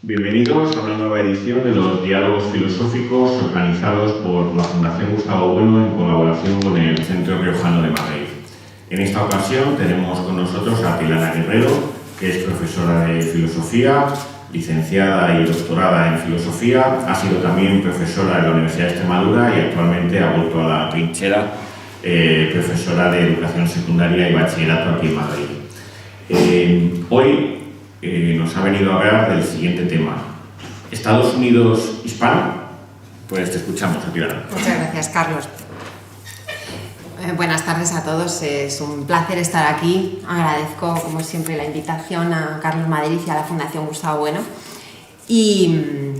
Bienvenidos a una nueva edición de los Diálogos Filosóficos organizados por la Fundación Gustavo Bueno en colaboración con el Centro Riojano de Madrid. En esta ocasión tenemos con nosotros a Tilana Guerrero, que es profesora de Filosofía, licenciada y doctorada en Filosofía, ha sido también profesora en la Universidad de Extremadura y actualmente ha vuelto a la trinchera, profesora de Educación Secundaria y Bachillerato aquí en Madrid. Hoy nos ha venido a hablar del siguiente tema. ¿Estados Unidos hispano? Pues te escuchamos, Tilana. Muchas gracias, Carlos. Buenas tardes a todos, es un placer estar aquí. Agradezco, como siempre, la invitación a Carlos Madrid y a la Fundación Gustavo Bueno. Y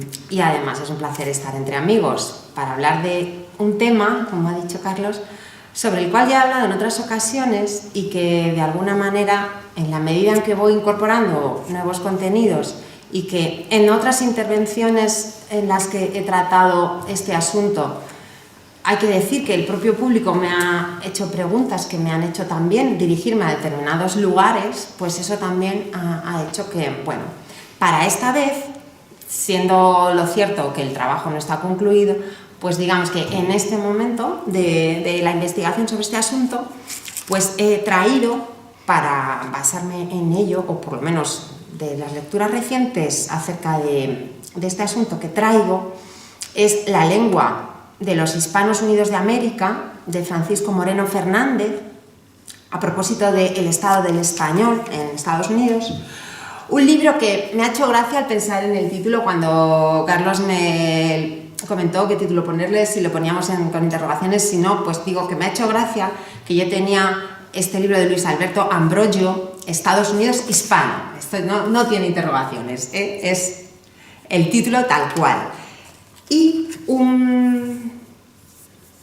además es un placer estar entre amigos para hablar de un tema, como ha dicho Carlos, sobre el cual ya he hablado en otras ocasiones y que de alguna manera, en la medida en que voy incorporando nuevos contenidos y que en otras intervenciones en las que he tratado este asunto, hay que decir que el propio público me ha hecho preguntas que me han hecho también dirigirme a determinados lugares, pues eso también ha hecho que, bueno, para esta vez, siendo lo cierto que el trabajo no está concluido, pues digamos que en este momento de la investigación sobre este asunto, pues he traído, para basarme en ello, o por lo menos de las lecturas recientes acerca de este asunto que traigo, es La lengua de los Hispanos Unidos de América, de Francisco Moreno Fernández, a propósito del estado del español en Estados Unidos. Un libro que me ha hecho gracia al pensar en el título cuando Carlos me comentó qué título ponerle, si lo poníamos con interrogaciones, si no, pues digo que me ha hecho gracia que yo tenía este libro de Luis Alberto Ambrogio, Estados Unidos hispano. Esto no tiene interrogaciones, es el título tal cual. Y un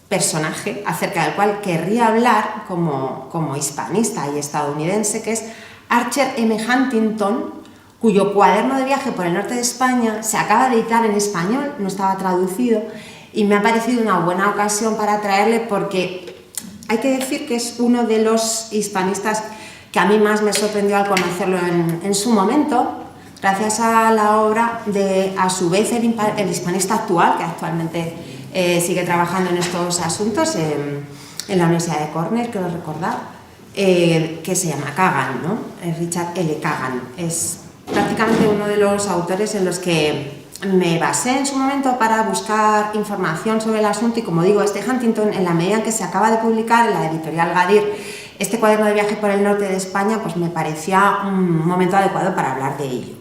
personaje acerca del cual querría hablar como hispanista y estadounidense, que es Archer M. Huntington, cuyo cuaderno de viaje por el norte de España se acaba de editar en español, no estaba traducido, y me ha parecido una buena ocasión para traerle porque hay que decir que es uno de los hispanistas que a mí más me sorprendió al conocerlo en su momento, gracias a la obra de, a su vez, el hispanista actual, que actualmente sigue trabajando en estos asuntos en la Universidad de Cornell, quiero recordar, que se llama Kagan, ¿no? Richard L. Kagan. Es prácticamente uno de los autores en los que me basé en su momento para buscar información sobre el asunto y, como digo, este Huntington, en la medida en que se acaba de publicar en la editorial Gadir este cuaderno de viaje por el norte de España, pues me parecía un momento adecuado para hablar de ello.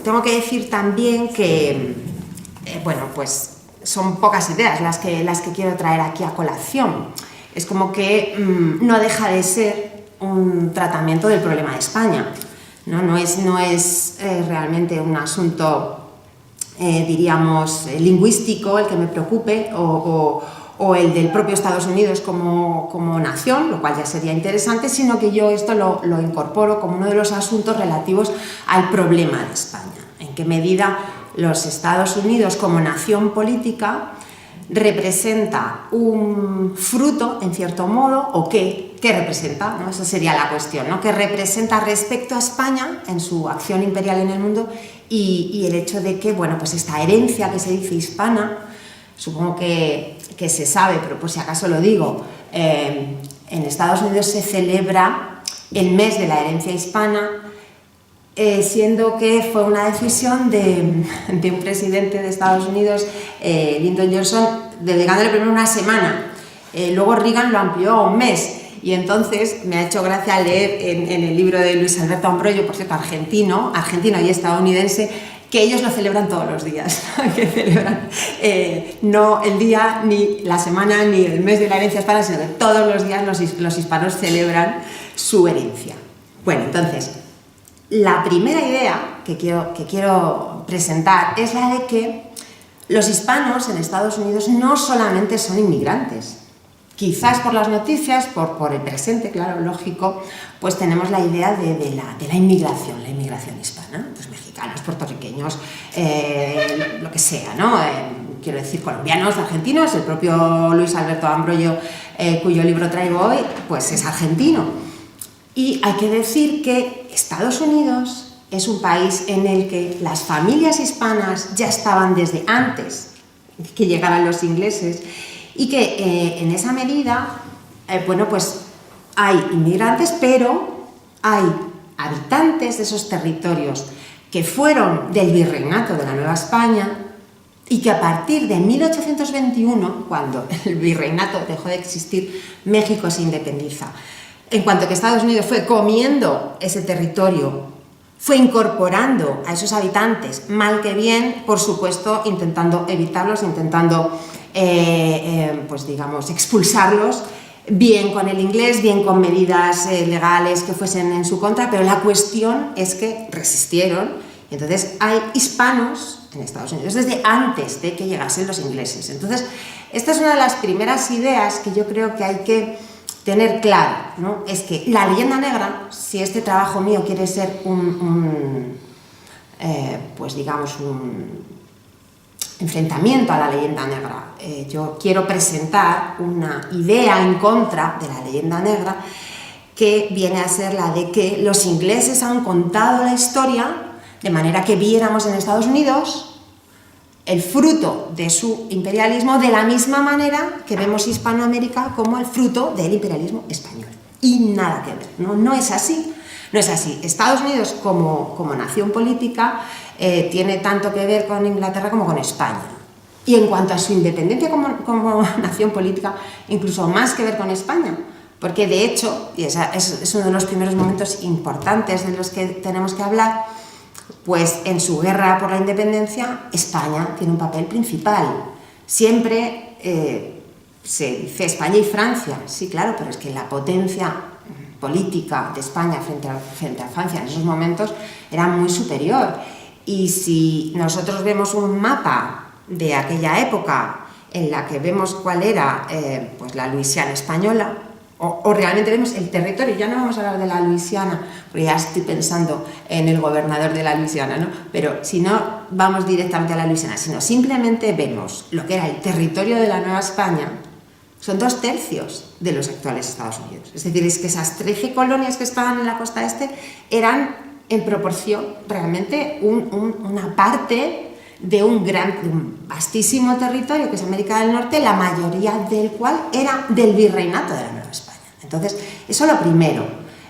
Tengo que decir también que, bueno, pues son pocas ideas las que quiero traer aquí a colación. Es como que no deja de ser un tratamiento del problema de España. No es realmente un asunto, diríamos, lingüístico el que me preocupe o el del propio Estados Unidos como nación, lo cual ya sería interesante, sino que yo esto lo incorporo como uno de los asuntos relativos al problema de España. En qué medida los Estados Unidos como nación política representa un fruto, en cierto modo, o qué representa, ¿no? Esa sería la cuestión, ¿no? ¿Qué representa respecto a España en su acción imperial en el mundo y el hecho de que, bueno, pues esta herencia que se dice hispana, supongo que se sabe, pero por si acaso lo digo, en Estados Unidos se celebra el mes de la herencia hispana, siendo que fue una decisión de un presidente de Estados Unidos, Lyndon Johnson, dedicándole primero una semana. Luego Reagan lo amplió a un mes. Y entonces me ha hecho gracia leer en el libro de Luis Alberto Ambrogio, por cierto, argentino y estadounidense, que ellos lo celebran todos los días, que celebran no el día, ni la semana, ni el mes de la herencia hispana, sino que todos los días los hispanos celebran su herencia. Bueno, entonces, la primera idea que quiero presentar es la de que los hispanos en Estados Unidos no solamente son inmigrantes. Quizás por las noticias, por el presente, claro, lógico, pues tenemos la idea de la inmigración hispana, pues mexicanos, puertorriqueños, lo que sea, ¿no? Quiero decir, colombianos, argentinos, el propio Luis Alberto Ambrogio, cuyo libro traigo hoy, pues es argentino. Y hay que decir que Estados Unidos es un país en el que las familias hispanas ya estaban desde antes de que llegaran los ingleses y que en esa medida, bueno, pues hay inmigrantes, pero hay habitantes de esos territorios que fueron del virreinato de la Nueva España y que a partir de 1821, cuando el virreinato dejó de existir, México se independiza. En cuanto que Estados Unidos fue comiendo ese territorio, fue incorporando a esos habitantes, mal que bien, por supuesto, intentando evitarlos, intentando, pues digamos, expulsarlos, bien con el inglés, bien con medidas legales que fuesen en su contra, pero la cuestión es que resistieron, y entonces hay hispanos en Estados Unidos desde antes de que llegasen los ingleses. Entonces, esta es una de las primeras ideas que yo creo que hay que tener claro, ¿no? Es que la leyenda negra, si este trabajo mío quiere ser pues digamos un enfrentamiento a la leyenda negra, yo quiero presentar una idea en contra de la leyenda negra que viene a ser la de que los ingleses han contado la historia de manera que viéramos en Estados Unidos el fruto de su imperialismo de la misma manera que vemos Hispanoamérica como el fruto del imperialismo español. Y nada que ver, no es así. No es así. Estados Unidos como nación política tiene tanto que ver con Inglaterra como con España. Y en cuanto a su independencia como nación política, incluso más que ver con España. Porque de hecho, y es uno de los primeros momentos importantes de los que tenemos que hablar, pues en su guerra por la independencia, España tiene un papel principal. Siempre se dice España y Francia, sí, claro, pero es que la potencia política de España frente a Francia en esos momentos era muy superior. Y si nosotros vemos un mapa de aquella época en la que vemos cuál era pues la Luisiana española, o realmente vemos el territorio, ya no vamos a hablar de la Luisiana, porque ya estoy pensando en el gobernador de la Luisiana, ¿no? Pero si no vamos directamente a la Luisiana, sino simplemente vemos lo que era el territorio de la Nueva España, son 2/3 de los actuales Estados Unidos. Es decir, es que esas 13 colonias que estaban en la costa este eran en proporción realmente una parte de un vastísimo territorio que es América del Norte, la mayoría del cual era del virreinato de la Nueva España. Entonces, eso lo primero,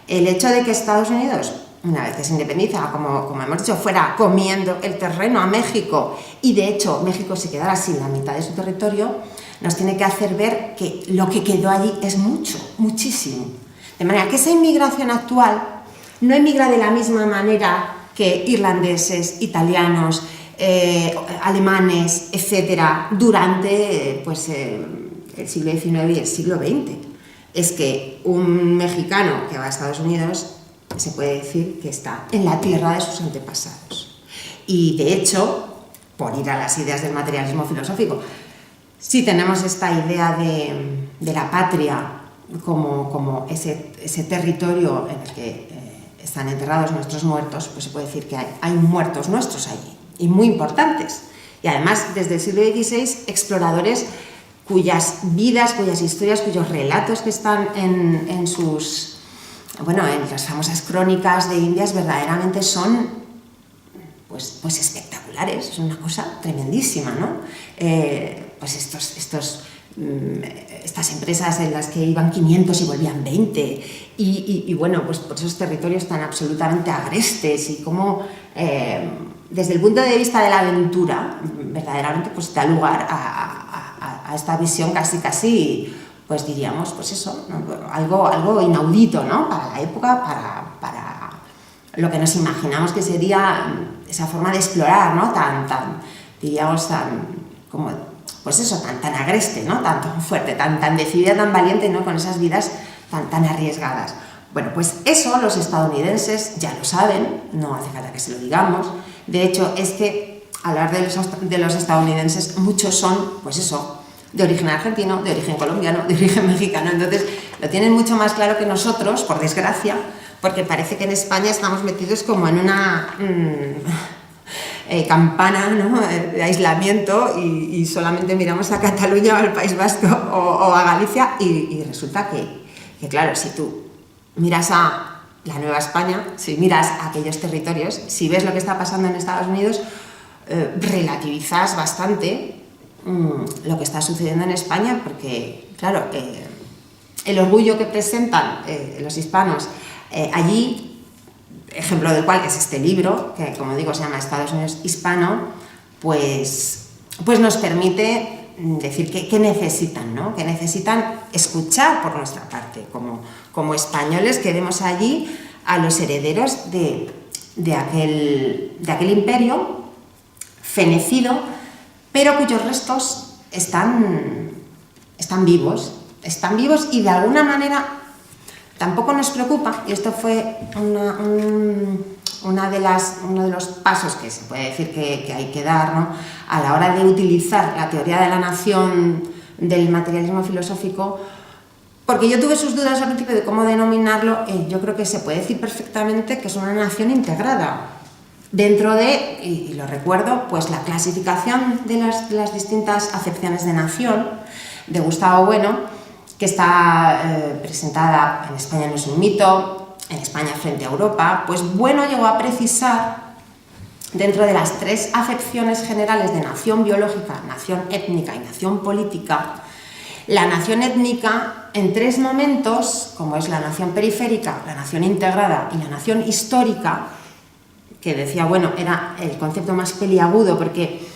el hecho de que Estados Unidos, una vez que se independiza, como hemos dicho, fuera comiendo el terreno a México y de hecho México se quedara sin la mitad de su territorio, nos tiene que hacer ver que lo que quedó allí es mucho, muchísimo. De manera que esa inmigración actual no emigra de la misma manera que irlandeses, italianos, alemanes, etcétera, durante pues, el siglo XIX y el siglo XX. Es que un mexicano que va a Estados Unidos se puede decir que está en la tierra de sus antepasados. Y de hecho, por ir a las ideas del materialismo filosófico, si tenemos esta idea de la patria como ese territorio en el que están enterrados nuestros muertos, pues se puede decir que hay muertos nuestros allí, y muy importantes. Y además, desde el siglo XVI, exploradores cuyas vidas, cuyas historias, cuyos relatos que están en las famosas crónicas de Indias verdaderamente son pues espectaculares, es una cosa tremendísima, ¿no? Pues estas empresas en las que iban 500 y volvían 20 y bueno, pues por esos territorios tan absolutamente agrestes y como desde el punto de vista de la aventura verdaderamente pues da lugar a esta visión casi pues diríamos pues eso, ¿no? algo inaudito, ¿no? Para la época, para lo que nos imaginamos que sería esa forma de explorar, ¿no? Diríamos como pues eso, tan agreste, ¿no? Tan fuerte, tan decidida, tan valiente, ¿no? Con esas vidas tan arriesgadas. Bueno, pues eso los estadounidenses ya lo saben, no hace falta que se lo digamos. De hecho, es que al hablar de los estadounidenses, muchos son, pues eso, de origen argentino, de origen colombiano, de origen mexicano. Entonces, lo tienen mucho más claro que nosotros, por desgracia, porque parece que en España estamos metidos como en una campana, ¿no? De aislamiento y solamente miramos a Cataluña o al País Vasco o a Galicia y resulta que claro, si tú miras a la Nueva España, si miras aquellos territorios, si ves lo que está pasando en Estados Unidos, relativizas bastante lo que está sucediendo en España, porque, claro, el orgullo que presentan los hispanos allí, ejemplo del cual es este libro, que como digo se llama Estados Unidos Hispano, pues nos permite decir que necesitan, ¿no? Que necesitan escuchar por nuestra parte, como españoles que vemos allí a los herederos de aquel imperio fenecido, pero cuyos restos están vivos y de alguna manera tampoco nos preocupa, y esto fue uno de los pasos que se puede decir que hay que dar, ¿no? A la hora de utilizar la teoría de la nación del materialismo filosófico, porque yo tuve sus dudas al principio de cómo denominarlo. Yo creo que se puede decir perfectamente que es una nación integrada dentro de, y lo recuerdo, pues la clasificación de las distintas acepciones de nación de Gustavo Bueno, que está presentada en España no es un mito, en España frente a Europa. Pues Bueno llegó a precisar, dentro de las tres acepciones generales de nación biológica, nación étnica y nación política, la nación étnica en tres momentos, como es la nación periférica, la nación integrada y la nación histórica, que decía, bueno, era el concepto más peliagudo porque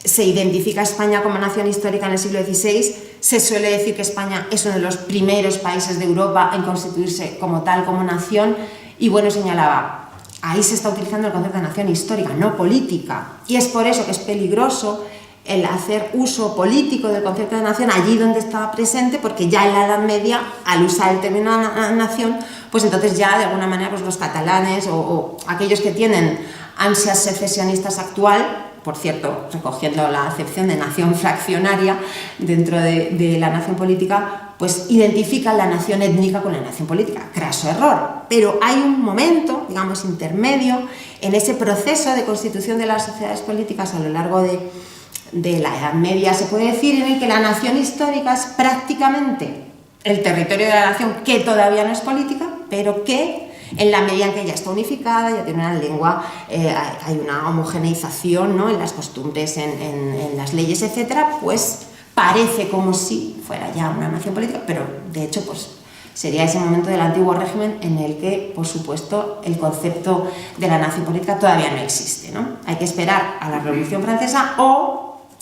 se identifica a España como nación histórica en el siglo XVI, se suele decir que España es uno de los primeros países de Europa en constituirse como tal, como nación, y Bueno señalaba, ahí se está utilizando el concepto de nación histórica, no política, y es por eso que es peligroso el hacer uso político del concepto de nación allí donde estaba presente, porque ya en la Edad Media, al usar el término nación, pues entonces ya de alguna manera pues los catalanes o aquellos que tienen ansias secesionistas actual, por cierto, recogiendo la acepción de nación fraccionaria dentro de la nación política, pues identifican la nación étnica con la nación política. Craso error. Pero hay un momento, digamos, intermedio en ese proceso de constitución de las sociedades políticas a lo largo de la Edad Media, se puede decir, en el que la nación histórica es prácticamente el territorio de la nación, que todavía no es política, pero que en la medida en que ya está unificada, ya tiene una lengua, hay una homogeneización, ¿no?, en las costumbres, en las leyes, etcétera, pues parece como si fuera ya una nación política, pero de hecho pues sería ese momento del antiguo régimen en el que, por supuesto, el concepto de la nación política todavía no existe, ¿no? Hay que esperar a la Revolución Francesa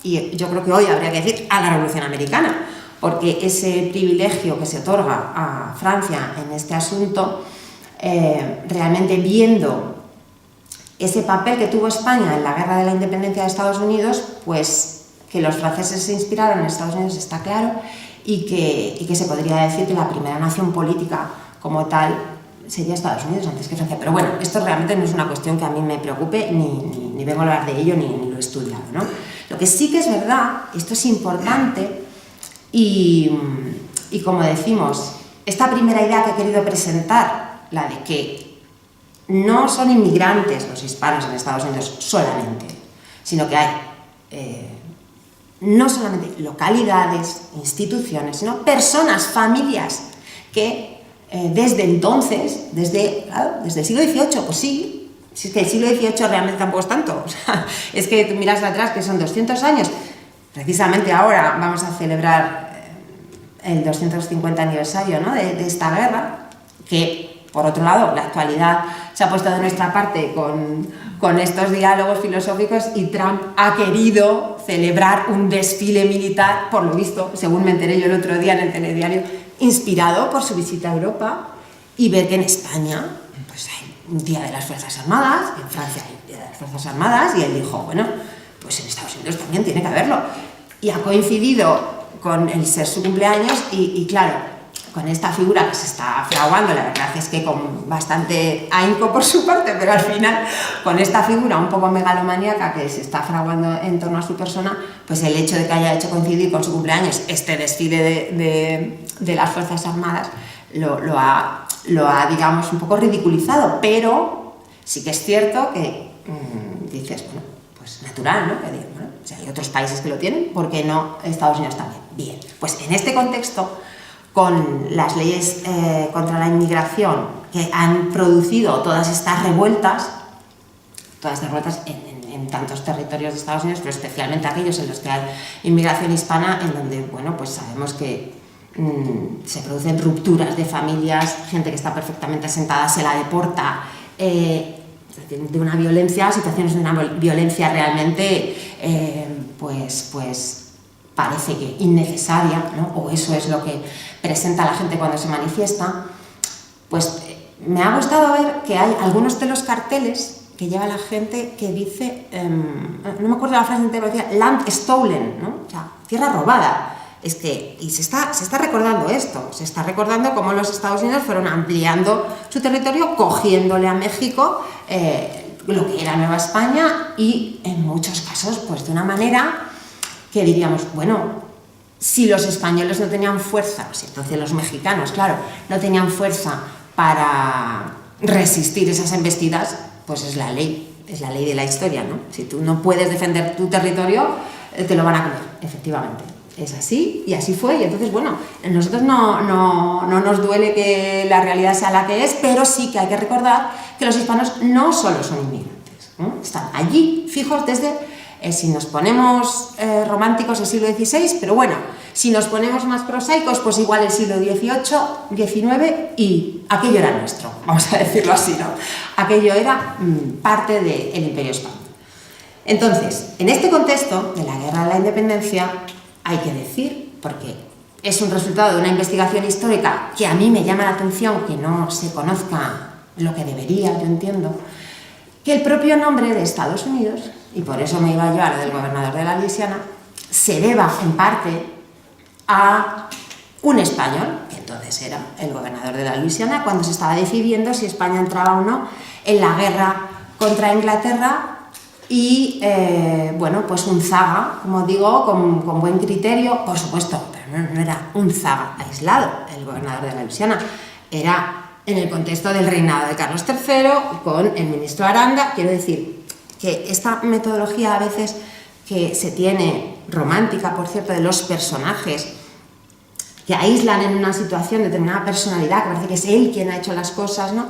y yo creo que hoy habría que decir a la Revolución Americana, porque ese privilegio que se otorga a Francia en este asunto, realmente viendo ese papel que tuvo España en la guerra de la independencia de Estados Unidos, pues que los franceses se inspiraron en Estados Unidos está claro, y que se podría decir que la primera nación política como tal sería Estados Unidos antes que Francia. Pero bueno, esto realmente no es una cuestión que a mí me preocupe, ni vengo a hablar de ello, ni lo he estudiado, ¿no? Lo que sí que es verdad, esto es importante, y como decimos, esta primera idea que he querido presentar, la de que no son inmigrantes los hispanos en Estados Unidos solamente, sino que hay no solamente localidades, instituciones, sino personas, familias que desde entonces, desde el siglo XVIII, pues sí, si es que el siglo XVIII realmente tampoco es tanto, o sea, es que tú miras atrás que son 200 años, precisamente ahora vamos a celebrar el 250 aniversario, ¿no?, de esta guerra, que por otro lado la actualidad se ha puesto de nuestra parte con estos diálogos filosóficos, y Trump ha querido celebrar un desfile militar, por lo visto, según me enteré yo el otro día en el telediario, inspirado por su visita a Europa, y ver que en España pues hay un Día de las Fuerzas Armadas, en Francia hay un Día de las Fuerzas Armadas, y él dijo, bueno, pues en Estados Unidos también tiene que haberlo. Y ha coincidido con el ser su cumpleaños, y claro, con esta figura que se está fraguando, la verdad es que con bastante ahínco por su parte, pero al final con esta figura un poco megalomaníaca que se está fraguando en torno a su persona, pues el hecho de que haya hecho coincidir con su cumpleaños este desfile de las Fuerzas Armadas lo ha, digamos, un poco ridiculizado, pero sí que es cierto que dices, bueno, pues natural, ¿no? Que digo, bueno, si hay otros países que lo tienen, ¿por qué no Estados Unidos también? Bien, pues en este contexto, con las leyes contra la inmigración que han producido todas estas revueltas en tantos territorios de Estados Unidos, pero especialmente aquellos en los que hay inmigración hispana, en donde, bueno, pues sabemos que se producen rupturas de familias, gente que está perfectamente asentada se la deporta, de una violencia, situaciones de una violencia realmente, pues parece que innecesaria, ¿no? O eso es lo que presenta la gente cuando se manifiesta. Pues me ha gustado ver que hay algunos de los carteles que lleva la gente que dice, no me acuerdo la frase entera, pero decía land stolen, ¿no? O sea, tierra robada. Es que, y se está recordando esto, se está recordando cómo los Estados Unidos fueron ampliando su territorio, cogiéndole a México lo que era Nueva España, y en muchos casos, pues de una manera que diríamos, bueno, si los españoles no tenían fuerza, pues entonces los mexicanos, claro, no tenían fuerza para resistir esas embestidas, pues es la ley de la historia, ¿no? Si tú no puedes defender tu territorio, te lo van a comer, efectivamente. Es así, y así fue, y entonces, bueno, a nosotros no nos duele que la realidad sea la que es, pero sí que hay que recordar que los hispanos no solo son inmigrantes, ¿no? Están allí fijos desde, si nos ponemos románticos, el siglo XVI, pero bueno, si nos ponemos más prosaicos, pues igual el siglo XVIII, XIX, y aquello era nuestro, vamos a decirlo así, ¿no? Aquello era parte del Imperio Español. Entonces, en este contexto de la Guerra de la Independencia, hay que decir, porque es un resultado de una investigación histórica que a mí me llama la atención que no se conozca lo que debería, yo entiendo, que el propio nombre de Estados Unidos, y por eso me iba yo a lo del gobernador de la Luisiana, se deba en parte a un español, que entonces era el gobernador de la Luisiana, cuando se estaba decidiendo si España entraba o no en la guerra contra Inglaterra. Y, bueno, pues Unzaga, como digo, con buen criterio, por supuesto, pero no era Unzaga aislado, el gobernador de la Luisiana, era en el contexto del reinado de Carlos III, con el ministro Aranda. Quiero decir que esta metodología a veces que se tiene, romántica, por cierto, de los personajes, que aíslan en una situación determinada personalidad, que parece que es él quien ha hecho las cosas, ¿no?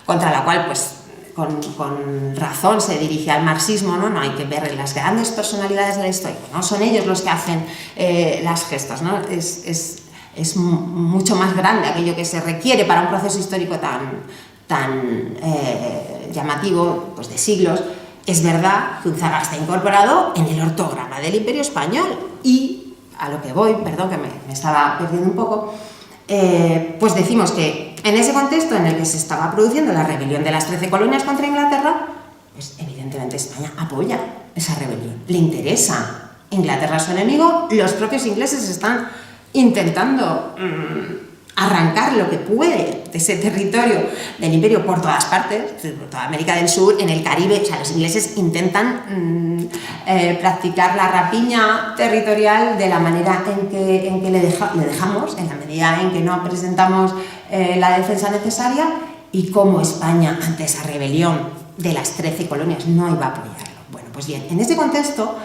Contra la cual, pues, con razón se dirige al marxismo, ¿no? No hay que ver las grandes personalidades de la historia, no son ellos los que hacen las gestas, ¿no? Es mucho más grande aquello que se requiere para un proceso histórico tan llamativo, pues de siglos. Es verdad que Unzaga está incorporado en el ortograma del Imperio Español, y a lo que voy, perdón que me estaba perdiendo un poco, pues decimos que en ese contexto en el que se estaba produciendo la rebelión de las 13 colonias contra Inglaterra, pues evidentemente España apoya esa rebelión, le interesa. Inglaterra es su enemigo, los propios ingleses están intentando arrancar lo que puede de ese territorio del imperio por todas partes, por toda América del Sur, en el Caribe. O sea, los ingleses intentan practicar la rapiña territorial de la manera en que le dejamos, en la medida en que no presentamos la defensa necesaria, y cómo España, ante esa rebelión de las 13 colonias, no iba a apoyarlo. Bueno, pues bien, en este contexto,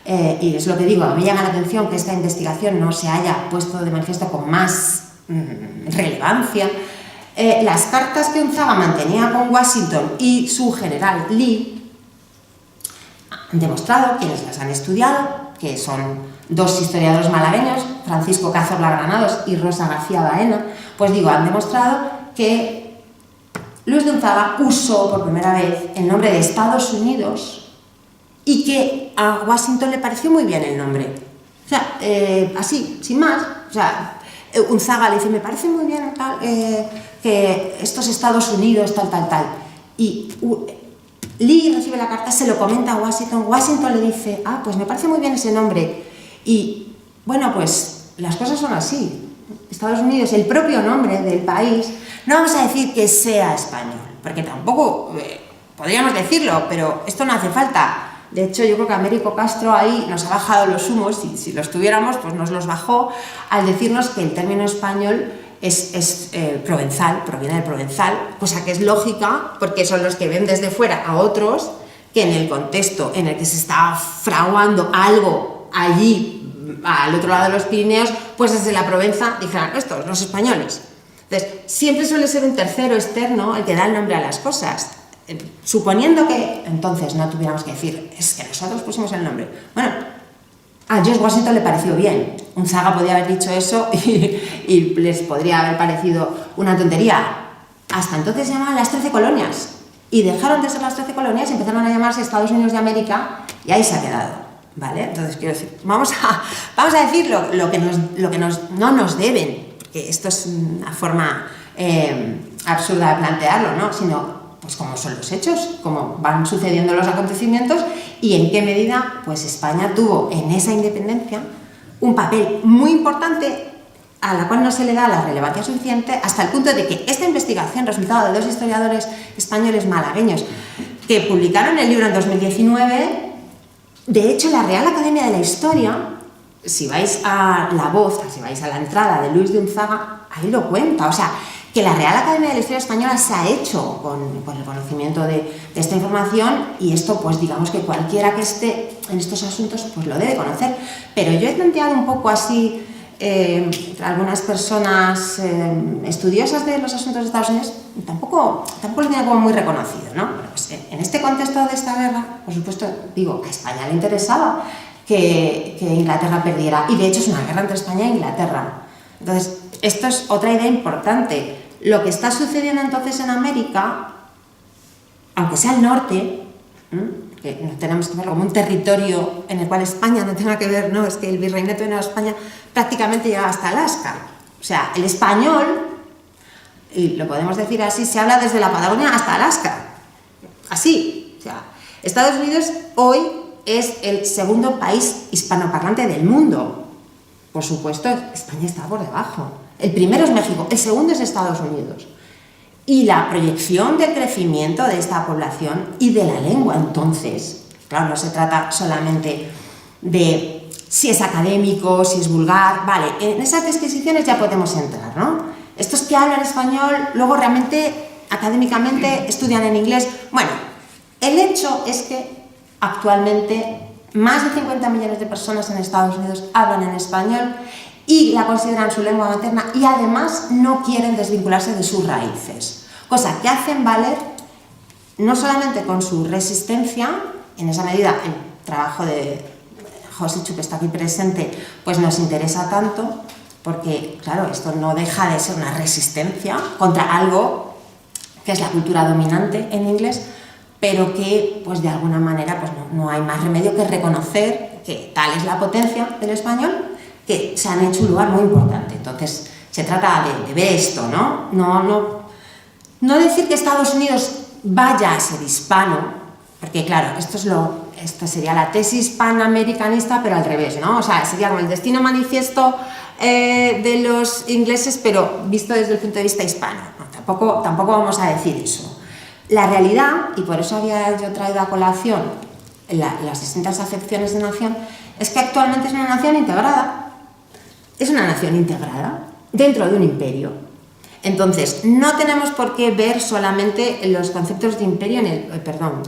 y es lo que digo, a mí me llama la atención que esta investigación no se haya puesto de manifiesto con más relevancia, las cartas que Unzaga mantenía con Washington y su general Lee han demostrado, quienes las han estudiado, que son dos historiadores malagueños, Francisco Cazorla Granados y Rosa García Baena, pues digo, han demostrado que Luis de Unzaga usó por primera vez el nombre de Estados Unidos, y que a Washington le pareció muy bien el nombre. O sea, así, sin más. O sea, Unzaga le dice, me parece muy bien tal, que estos Estados Unidos, tal. Y Lee recibe la carta, se lo comenta a Washington. Washington le dice, pues me parece muy bien ese nombre. Y, bueno, pues las cosas son así. Estados Unidos, el propio nombre del país, no vamos a decir que sea español, porque tampoco podríamos decirlo, pero esto no hace falta. De hecho, yo creo que Américo Castro ahí nos ha bajado los humos, y si los tuviéramos, pues nos los bajó al decirnos que el término español es provenzal, proviene del provenzal, cosa que es lógica, porque son los que ven desde fuera a otros que en el contexto en el que se está fraguando algo allí, al otro lado de los Pirineos, pues desde la Provenza dijeran, estos, los españoles. Entonces, siempre suele ser un tercero externo el que da el nombre a las cosas. Suponiendo que entonces no tuviéramos que decir, es que nosotros pusimos el nombre. Bueno, a George Washington le pareció bien. Unzaga podía haber dicho eso y les podría haber parecido una tontería. Hasta entonces se llamaban las 13 colonias. Y dejaron de ser las 13 colonias y empezaron a llamarse Estados Unidos de América y ahí se ha quedado. ¿Vale? Entonces, quiero decir, vamos a decir lo que no nos deben, porque esto es una forma absurda de plantearlo, ¿no? Sino pues cómo son los hechos, cómo van sucediendo los acontecimientos y en qué medida pues España tuvo en esa independencia un papel muy importante a la cual no se le da la relevancia suficiente, hasta el punto de que esta investigación, resultado de dos historiadores españoles malagueños que publicaron el libro en 2019, de hecho la Real Academia de la Historia, si vais a La Voz, si vais a la entrada de Luis de Unzaga, ahí lo cuenta, o sea, que la Real Academia de la Historia Española se ha hecho con el conocimiento de esta información y esto, pues digamos que cualquiera que esté en estos asuntos, pues lo debe conocer. Pero yo he planteado un poco así, algunas personas estudiosas de los asuntos de Estados Unidos, tampoco lo tienen como muy reconocido, ¿no? Bueno, pues, en este contexto de esta guerra, por supuesto, digo, a España le interesaba que Inglaterra perdiera, y de hecho es una guerra entre España e Inglaterra. Entonces, esto es otra idea importante. Lo que está sucediendo entonces en América, aunque sea el norte, que no tenemos que verlo como un territorio en el cual España no tenga que ver, no, es que el virreinato de Nueva España prácticamente llega hasta Alaska. O sea, el español, y lo podemos decir así, se habla desde la Patagonia hasta Alaska. Así. O sea, Estados Unidos hoy es el segundo país hispanoparlante del mundo. Por supuesto, España está por debajo. El primero es México, el segundo es Estados Unidos. Y la proyección del crecimiento de esta población y de la lengua, entonces, claro, no se trata solamente de si es académico, si es vulgar, vale, en esas disquisiciones ya podemos entrar, ¿no? Estos que hablan español, luego realmente, académicamente, estudian en inglés. Bueno, el hecho es que actualmente más de 50 millones de personas en Estados Unidos hablan en español y la consideran su lengua materna y además no quieren desvincularse de sus raíces, cosa que hacen valer no solamente con su resistencia, en esa medida el trabajo de Josichu, que está aquí presente, pues nos interesa tanto, porque claro, esto no deja de ser una resistencia contra algo que es la cultura dominante en inglés, pero que pues de alguna manera pues no hay más remedio que reconocer que tal es la potencia del español, que se han hecho un lugar muy importante. Entonces, se trata de ver esto, ¿no? No decir que Estados Unidos vaya a ser hispano, porque claro, esto sería la tesis panamericanista, pero al revés, ¿no? O sea, sería como el destino manifiesto de los ingleses, pero visto desde el punto de vista hispano. No, tampoco vamos a decir eso. La realidad, y por eso había yo traído a colación las distintas acepciones de nación, es que actualmente es una nación integrada. Es una nación integrada dentro de un imperio. Entonces, no tenemos por qué ver solamente los conceptos de imperio,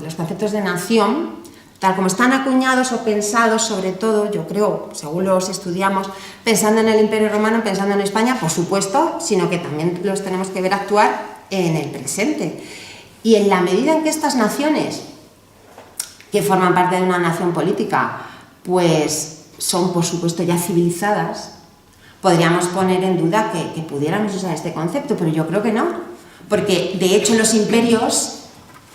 los conceptos de nación, tal como están acuñados o pensados, sobre todo, yo creo, según los estudiamos, pensando en el Imperio Romano, pensando en España, por supuesto, sino que también los tenemos que ver actuar en el presente. Y en la medida en que estas naciones, que forman parte de una nación política, pues son, por supuesto, ya civilizadas, podríamos poner en duda que pudiéramos usar este concepto, pero yo creo que no, porque de hecho los imperios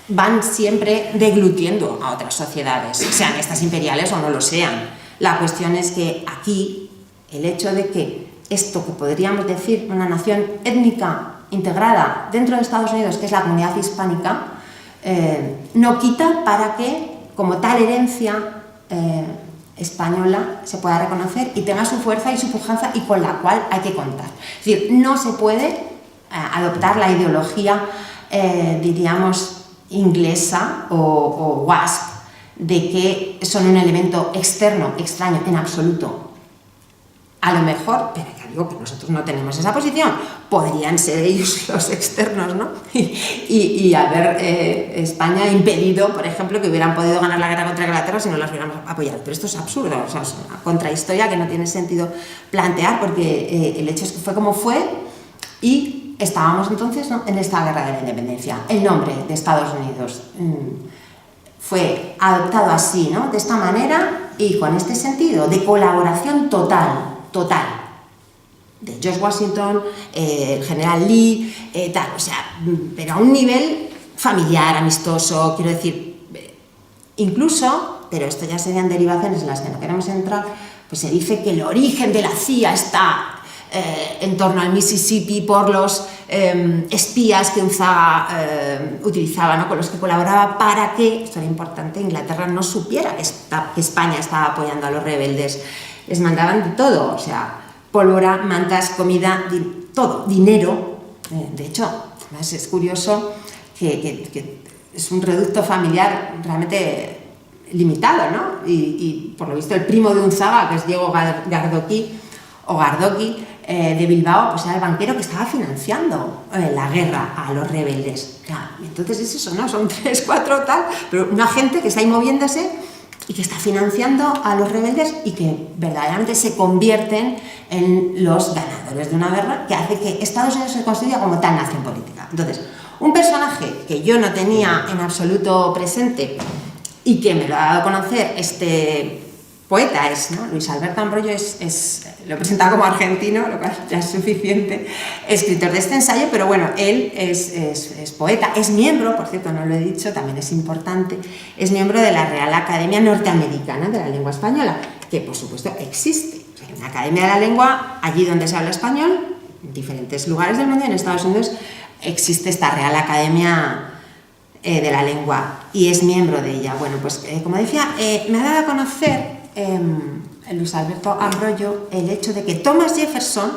van siempre deglutiendo a otras sociedades, sean estas imperiales o no lo sean. La cuestión es que aquí el hecho de que esto que podríamos decir una nación étnica integrada dentro de Estados Unidos, que es la comunidad hispánica, no quita para que como tal herencia española se pueda reconocer y tenga su fuerza y su pujanza y con la cual hay que contar. Es decir, no se puede adoptar la ideología, diríamos, inglesa o WASP, de que son un elemento externo, extraño, en absoluto. A lo mejor, pero ya digo que nosotros no tenemos esa posición, podrían ser ellos los externos, ¿no? Y haber España impedido, por ejemplo, que hubieran podido ganar la guerra contra Inglaterra si no las hubiéramos apoyado. Pero esto es absurdo, o sea, es una contrahistoria que no tiene sentido plantear, porque el hecho es que fue como fue y Y estábamos entonces, ¿no?, en esta guerra de la independencia. El nombre de Estados Unidos fue adoptado así, ¿no?, de esta manera y con este sentido de colaboración total, de George Washington, el general Lee, tal, o sea, pero a un nivel familiar, amistoso, quiero decir, incluso, pero esto ya serían derivaciones en las que no queremos entrar, pues se dice que el origen de la CIA está en torno al Mississippi por los espías que utilizaba, ¿no?, con los que colaboraba para que, esto era importante, Inglaterra no supiera que España estaba apoyando a los rebeldes. Les mandaban de todo, o sea, pólvora, mantas, comida, todo, dinero. De hecho, además es curioso que es un reducto familiar realmente limitado, ¿no? Y por lo visto el primo de Unzaga, que es Diego Gardoqui, de Bilbao, pues era el banquero que estaba financiando la guerra a los rebeldes. Claro, entonces es eso, ¿no? Son 3, 4 tal, pero una gente que está ahí moviéndose y que está financiando a los rebeldes y que verdaderamente se convierten en los ganadores de una guerra que hace que Estados Unidos se constituya como tal nación política. Entonces, un personaje que yo no tenía en absoluto presente y que me lo ha dado a conocer este poeta, ¿no?, Luis Alberto Ambroyo, lo he presentado como argentino, lo cual ya es suficiente, escritor de este ensayo, pero bueno, él es poeta, es miembro, por cierto, no lo he dicho, también es importante, es miembro de la Real Academia Norteamericana de la Lengua Española, que por supuesto existe. O sea, una Academia de la Lengua, allí donde se habla español, en diferentes lugares del mundo, y en Estados Unidos existe esta Real Academia de la Lengua, y es miembro de ella. Bueno, pues como decía, me ha dado a conocer Luis Alberto Ambroyo el hecho de que Thomas Jefferson,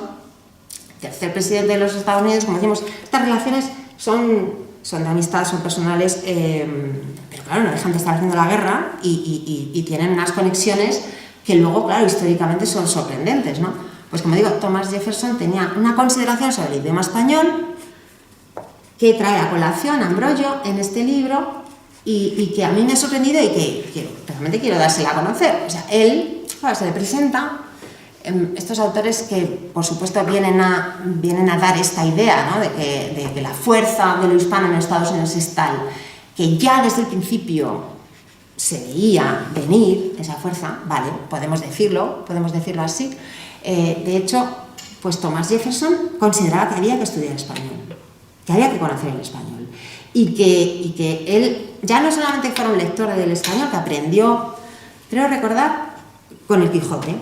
tercer presidente de los Estados Unidos, como decimos, estas relaciones son de amistad, son personales, pero claro, no dejan de estar haciendo la guerra y tienen unas conexiones que luego, claro, históricamente son sorprendentes, ¿no? Pues como digo, Thomas Jefferson tenía una consideración sobre el idioma español que trae a colación Ambroyo en este libro y que a mí me ha sorprendido y que realmente quiero dársela a conocer. O sea, él, claro, se le presenta estos autores que, por supuesto, vienen a dar esta idea, ¿no?, de que la fuerza de lo hispano en Estados Unidos es tal que ya desde el principio se veía venir esa fuerza, vale, podemos decirlo así. De hecho, pues Thomas Jefferson consideraba que había que estudiar español, que había que conocer el español y que él ya no solamente fuera un lector del español, que aprendió, creo recordar, con el Quijote,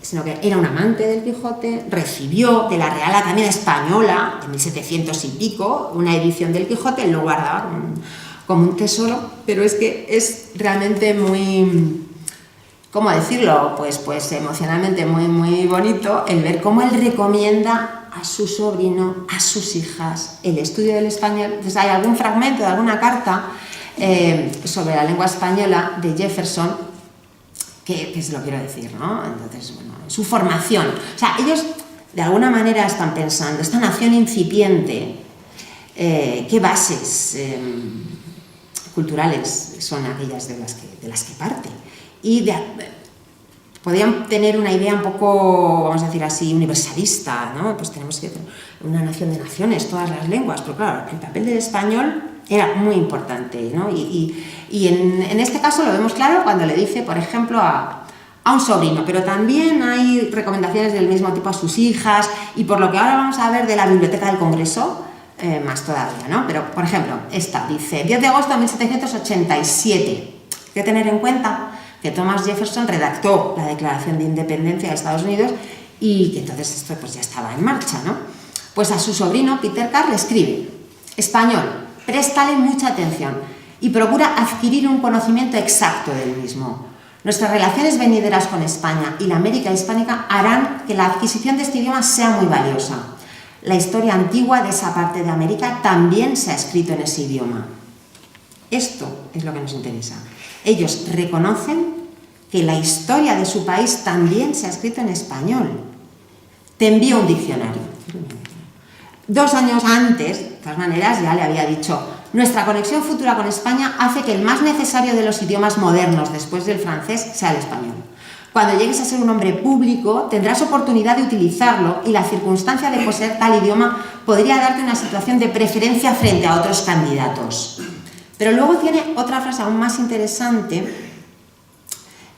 sino que era un amante del Quijote, recibió de la Real Academia Española, en 1700 y pico, una edición del Quijote, lo guardaba como un tesoro, pero es que es realmente muy, ¿cómo decirlo? Pues emocionalmente muy, muy bonito el ver cómo él recomienda a su sobrino, a sus hijas, el estudio del español. Entonces hay algún fragmento de alguna carta sobre la lengua española de Jefferson que se lo quiero decir, ¿no? Entonces, bueno, su formación. O sea, ellos de alguna manera están pensando, esta nación incipiente, ¿qué bases culturales son aquellas de las que parte? Y podrían tener una idea un poco, vamos a decir así, universalista, ¿no? Pues tenemos que tener una nación de naciones, todas las lenguas, pero claro, el papel del español era muy importante, ¿no? Y en este caso lo vemos claro cuando le dice, por ejemplo, a un sobrino, pero también hay recomendaciones del mismo tipo a sus hijas, y por lo que ahora vamos a ver de la Biblioteca del Congreso, más todavía, ¿no? Pero, por ejemplo, esta dice, 10 de agosto de 1787, hay que tener en cuenta que Thomas Jefferson redactó la Declaración de Independencia de Estados Unidos y que entonces esto pues ya estaba en marcha, ¿no? Pues a su sobrino Peter Carr le escribe: español, préstale mucha atención y procura adquirir un conocimiento exacto del mismo. Nuestras relaciones venideras con España y la América hispánica harán que la adquisición de este idioma sea muy valiosa. La historia antigua de esa parte de América también se ha escrito en ese idioma. Esto es lo que nos interesa. Ellos reconocen que la historia de su país también se ha escrito en español. Te envío un diccionario. 2 años antes, de todas maneras, ya le había dicho: nuestra conexión futura con España hace que el más necesario de los idiomas modernos después del francés sea el español. Cuando llegues a ser un hombre público, tendrás oportunidad de utilizarlo y la circunstancia de poseer tal idioma podría darte una situación de preferencia frente a otros candidatos. Pero luego tiene otra frase aún más interesante,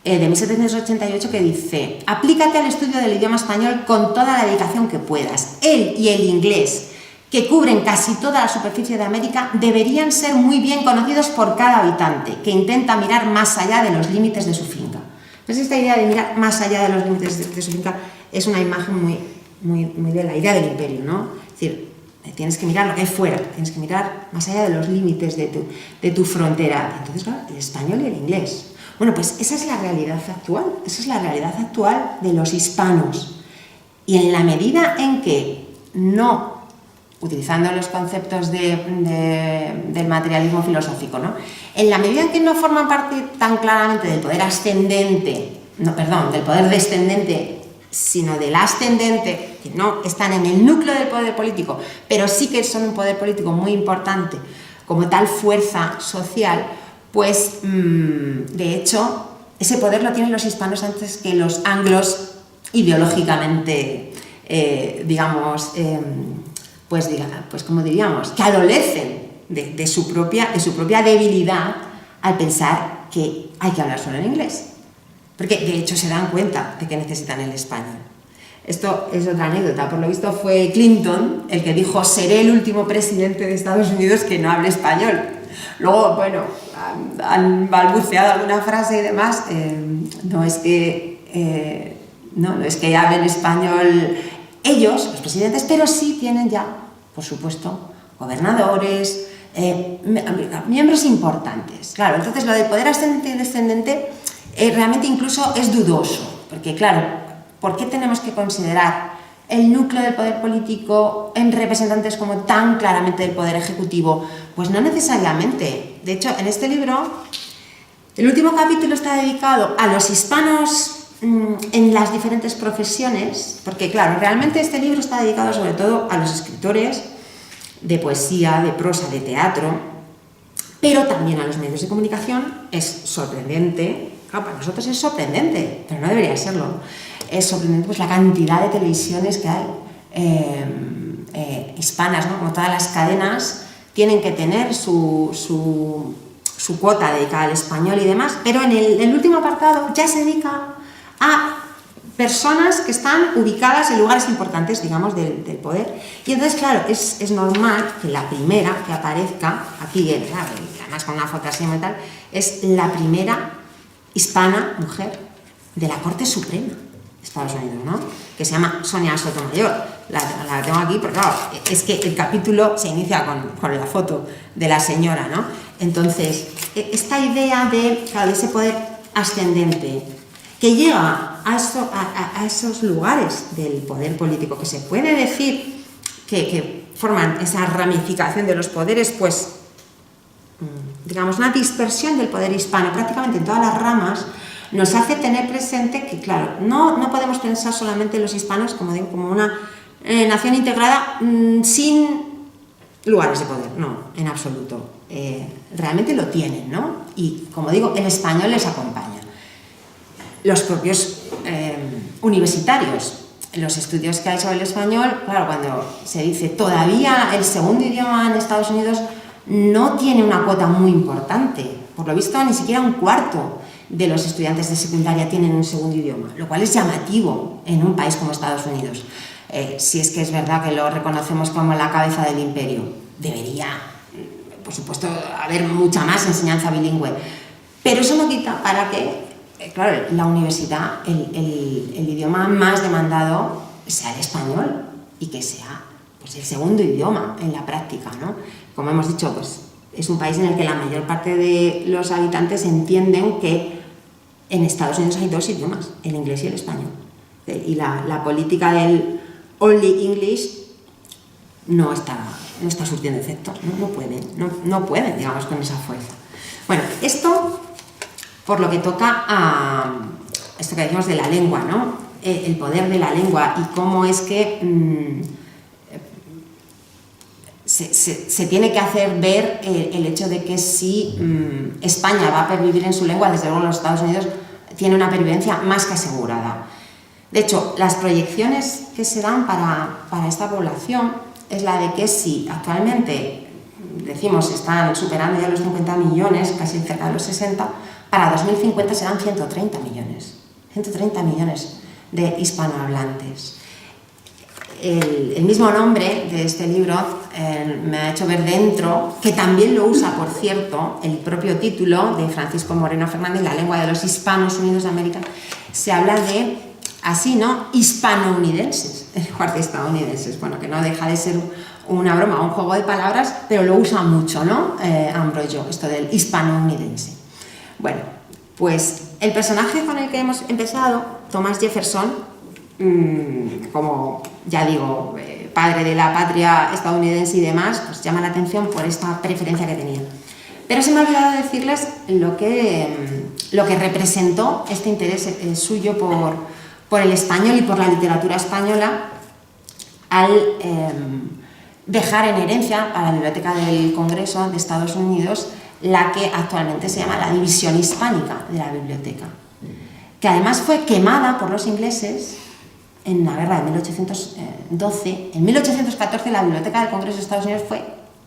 de 1788, que dice: aplícate al estudio del idioma español con toda la dedicación que puedas. Él y el inglés, que cubren casi toda la superficie de América, deberían ser muy bien conocidos por cada habitante, que intenta mirar más allá de los límites de su finca. Pues esta idea de mirar más allá de los límites de su finca es una imagen muy de la idea del imperio, ¿no? Es decir, tienes que mirar lo que hay fuera, tienes que mirar más allá de los límites de tu frontera. Entonces, claro, el español y el inglés. Bueno, pues esa es la realidad actual, de los hispanos. Y en la medida en que no, utilizando los conceptos del materialismo filosófico, ¿no? En la medida en que no forman parte tan claramente del poder ascendente, del poder descendente, sino del ascendente, que no están en el núcleo del poder político, pero sí que son un poder político muy importante como tal fuerza social, pues de hecho ese poder lo tienen los hispanos antes que los anglos ideológicamente, como diríamos, que adolecen de su propia debilidad al pensar que hay que hablar solo en inglés. Porque de hecho se dan cuenta de que necesitan el español. Esto es otra anécdota. Por lo visto fue Clinton el que dijo: seré el último presidente de Estados Unidos que no hable español. Luego, bueno, han balbuceado alguna frase y demás. No es que hablen español ellos, los presidentes, pero sí tienen ya, por supuesto, gobernadores, miembros importantes. Claro, entonces lo del poder ascendente y descendente realmente incluso es dudoso, porque claro, ¿por qué tenemos que considerar el núcleo del poder político en representantes como tan claramente del poder ejecutivo? Pues no necesariamente. De hecho, en este libro, el último capítulo está dedicado a los hispanos en las diferentes profesiones, porque claro, realmente este libro está dedicado sobre todo a los escritores de poesía, de prosa, de teatro, pero también a los medios de comunicación. Es sorprendente, claro, para nosotros es sorprendente, pero no debería serlo. Es sorprendente pues la cantidad de televisiones que hay hispanas, ¿no? Como todas las cadenas tienen que tener su cuota dedicada al español y demás, pero en el último apartado ya se dedica a personas que están ubicadas en lugares importantes, digamos, del poder. Y entonces, claro, es normal que la primera que aparezca aquí, además con una foto así y tal, es la primera hispana mujer de la Corte Suprema de Estados Unidos, ¿no? Que se llama Sonia Sotomayor. La tengo aquí, pero claro, es que el capítulo se inicia con la foto de la señora, ¿no? Entonces, esta idea de ese poder ascendente que llega a esos lugares del poder político, que se puede decir que forman esa ramificación de los poderes, pues, digamos, una dispersión del poder hispano prácticamente en todas las ramas, nos hace tener presente que, claro, no podemos pensar solamente en los hispanos, como digo, como una nación integrada sin lugares de poder, no, en absoluto. Realmente lo tienen, ¿no? Y, como digo, el español les acompaña. Los propios universitarios, los estudios que hay sobre el español, claro, cuando se dice todavía el segundo idioma en Estados Unidos no tiene una cuota muy importante. Por lo visto, ni siquiera un cuarto de los estudiantes de secundaria tienen un segundo idioma, lo cual es llamativo en un país como Estados Unidos. Si es que es verdad que lo reconocemos como la cabeza del imperio, debería, por supuesto, haber mucha más enseñanza bilingüe. Pero eso no quita para que, claro, la universidad, el idioma más demandado sea el español y que sea pues, el segundo idioma en la práctica, ¿no? Como hemos dicho, pues es un país en el que la mayor parte de los habitantes entienden que en Estados Unidos hay dos idiomas, el inglés y el español. Y la política del only English no está surtiendo efecto, no pueden, digamos, con esa fuerza. Bueno, esto por lo que toca a esto que decimos de la lengua, ¿no? El poder de la lengua y cómo es que se tiene que hacer ver el hecho de que si España va a pervivir en su lengua, desde luego los Estados Unidos tiene una pervivencia más que asegurada. De hecho, las proyecciones que se dan para esta población es la de que si actualmente, decimos, están superando ya los 50 millones, casi cerca de los 60, para 2050 serán 130 millones. 130 millones de hispanohablantes. El mismo nombre de este libro me ha hecho ver dentro, que también lo usa, por cierto, el propio título de Francisco Moreno Fernández, La lengua de los hispanos unidos de América, se habla de, así, ¿no?, hispanounidenses, en lugar de estadounidenses. Bueno, que no deja de ser una broma, un juego de palabras, pero lo usa mucho, ¿no?, Ambrogio, esto del hispanounidense. Bueno, pues el personaje con el que hemos empezado, Thomas Jefferson, como ya digo, padre de la patria estadounidense y demás, pues llama la atención por esta preferencia que tenía. Pero se me ha olvidado decirles lo que representó este interés suyo por el español y por la literatura española al dejar en herencia a la Biblioteca del Congreso de Estados Unidos la que actualmente se llama la División Hispánica de la Biblioteca, que además fue quemada por los ingleses en la guerra de 1812. En 1814 la Biblioteca del Congreso de Estados Unidos fue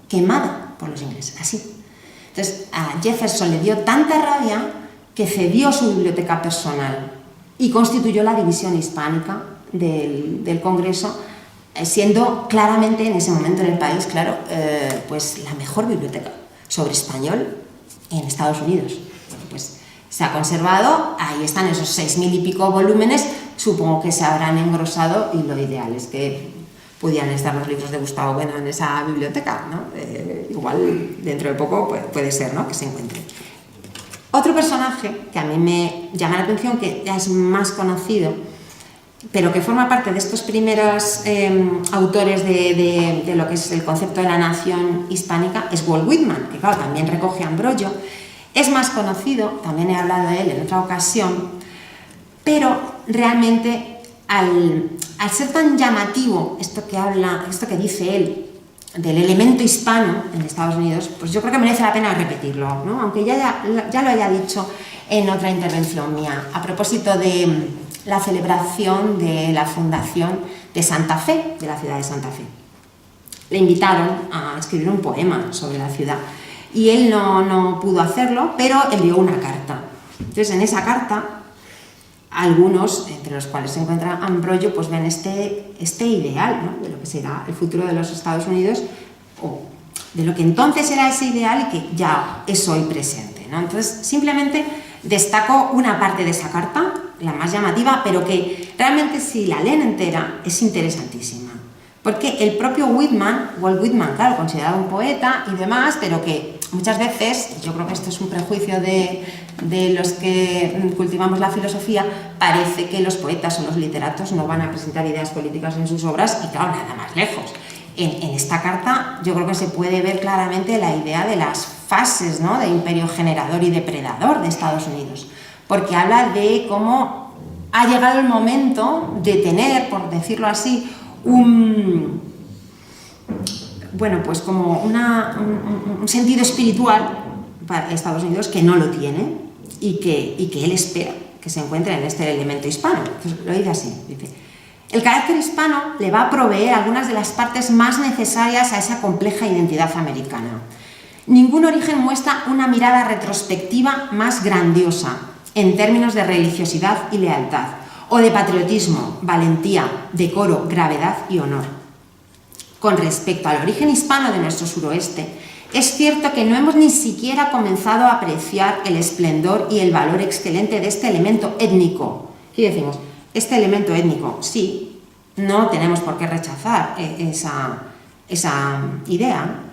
quemada por los ingleses, así. Entonces a Jefferson le dio tanta rabia que cedió su biblioteca personal y constituyó la División Hispánica del Congreso, siendo claramente en ese momento en el país, claro, pues la mejor biblioteca sobre español en Estados Unidos. Pues se ha conservado, ahí están esos 6.000 y pico volúmenes, supongo que se habrán engrosado y lo ideal es que pudieran estar los libros de Gustavo Bueno en esa biblioteca, ¿no? Igual dentro de poco puede ser, ¿no?, que se encuentre. Otro personaje que a mí me llama la atención, que ya es más conocido, pero que forma parte de estos primeros autores de lo que es el concepto de la nación hispánica, es Walt Whitman, que claro, también recoge Ambrogio. Es más conocido, también he hablado de él en otra ocasión, pero realmente al ser tan llamativo esto que dice él del elemento hispano en Estados Unidos, pues yo creo que merece la pena repetirlo, ¿no?, aunque ya lo haya dicho en otra intervención mía, a propósito de la celebración de la fundación de Santa Fe, de la ciudad de Santa Fe. Le invitaron a escribir un poema sobre la ciudad y él no pudo hacerlo, pero envió una carta. Entonces, en esa carta, algunos, entre los cuales se encuentra Ambrogio, pues ven este ideal, ¿no?, de lo que será el futuro de los Estados Unidos, o de lo que entonces era ese ideal y que ya es hoy presente, ¿no? Entonces, simplemente destaco una parte de esa carta, la más llamativa, pero que realmente si la leen entera es interesantísima. Porque el propio Walt Whitman, claro, considerado un poeta y demás, pero que muchas veces, yo creo que esto es un prejuicio de los que cultivamos la filosofía, parece que los poetas o los literatos no van a presentar ideas políticas en sus obras, y claro, nada más lejos. En esta carta yo creo que se puede ver claramente la idea de las fases, ¿no?, de imperio generador y depredador de Estados Unidos, porque habla de cómo ha llegado el momento de tener, por decirlo así, pues como un sentido espiritual para Estados Unidos que no lo tiene y que él espera que se encuentre en este elemento hispano. Entonces, lo dice así, dice: el carácter hispano le va a proveer algunas de las partes más necesarias a esa compleja identidad americana. Ningún origen muestra una mirada retrospectiva más grandiosa en términos de religiosidad y lealtad, o de patriotismo, valentía, decoro, gravedad y honor. Con respecto al origen hispano de nuestro suroeste, es cierto que no hemos ni siquiera comenzado a apreciar el esplendor y el valor excelente de este elemento étnico. Y decimos, este elemento étnico, sí, no tenemos por qué rechazar esa idea.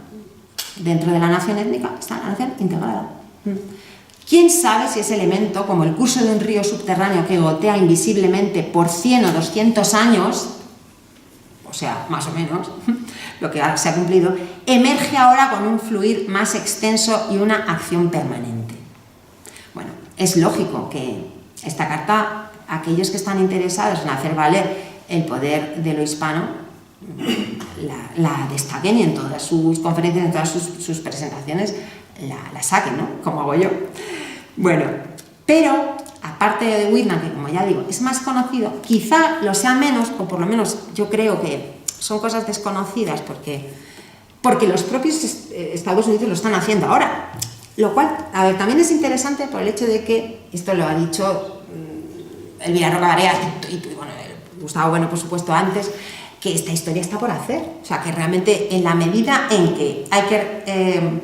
Dentro de la nación étnica está la nación integrada. ¿Quién sabe si ese elemento, como el curso de un río subterráneo que gotea invisiblemente por 100 o 200 años, o sea, más o menos, lo que se ha cumplido, emerge ahora con un fluir más extenso y una acción permanente? Bueno, es lógico que esta carta, aquellos que están interesados en hacer valer el poder de lo hispano, la destaquen y en todas sus conferencias, en todas sus presentaciones, la saquen, ¿no?, como hago yo. Bueno, pero a aparte de Whitman, que como ya digo, es más conocido, quizá lo sea menos, o por lo menos yo creo que son cosas desconocidas porque los propios Estados Unidos lo están haciendo ahora. Lo cual, a ver, también es interesante por el hecho de que, esto lo ha dicho Elvira Roca Barea y bueno, Gustavo Bueno, por supuesto, antes, que esta historia está por hacer. O sea, que realmente en la medida en que hay que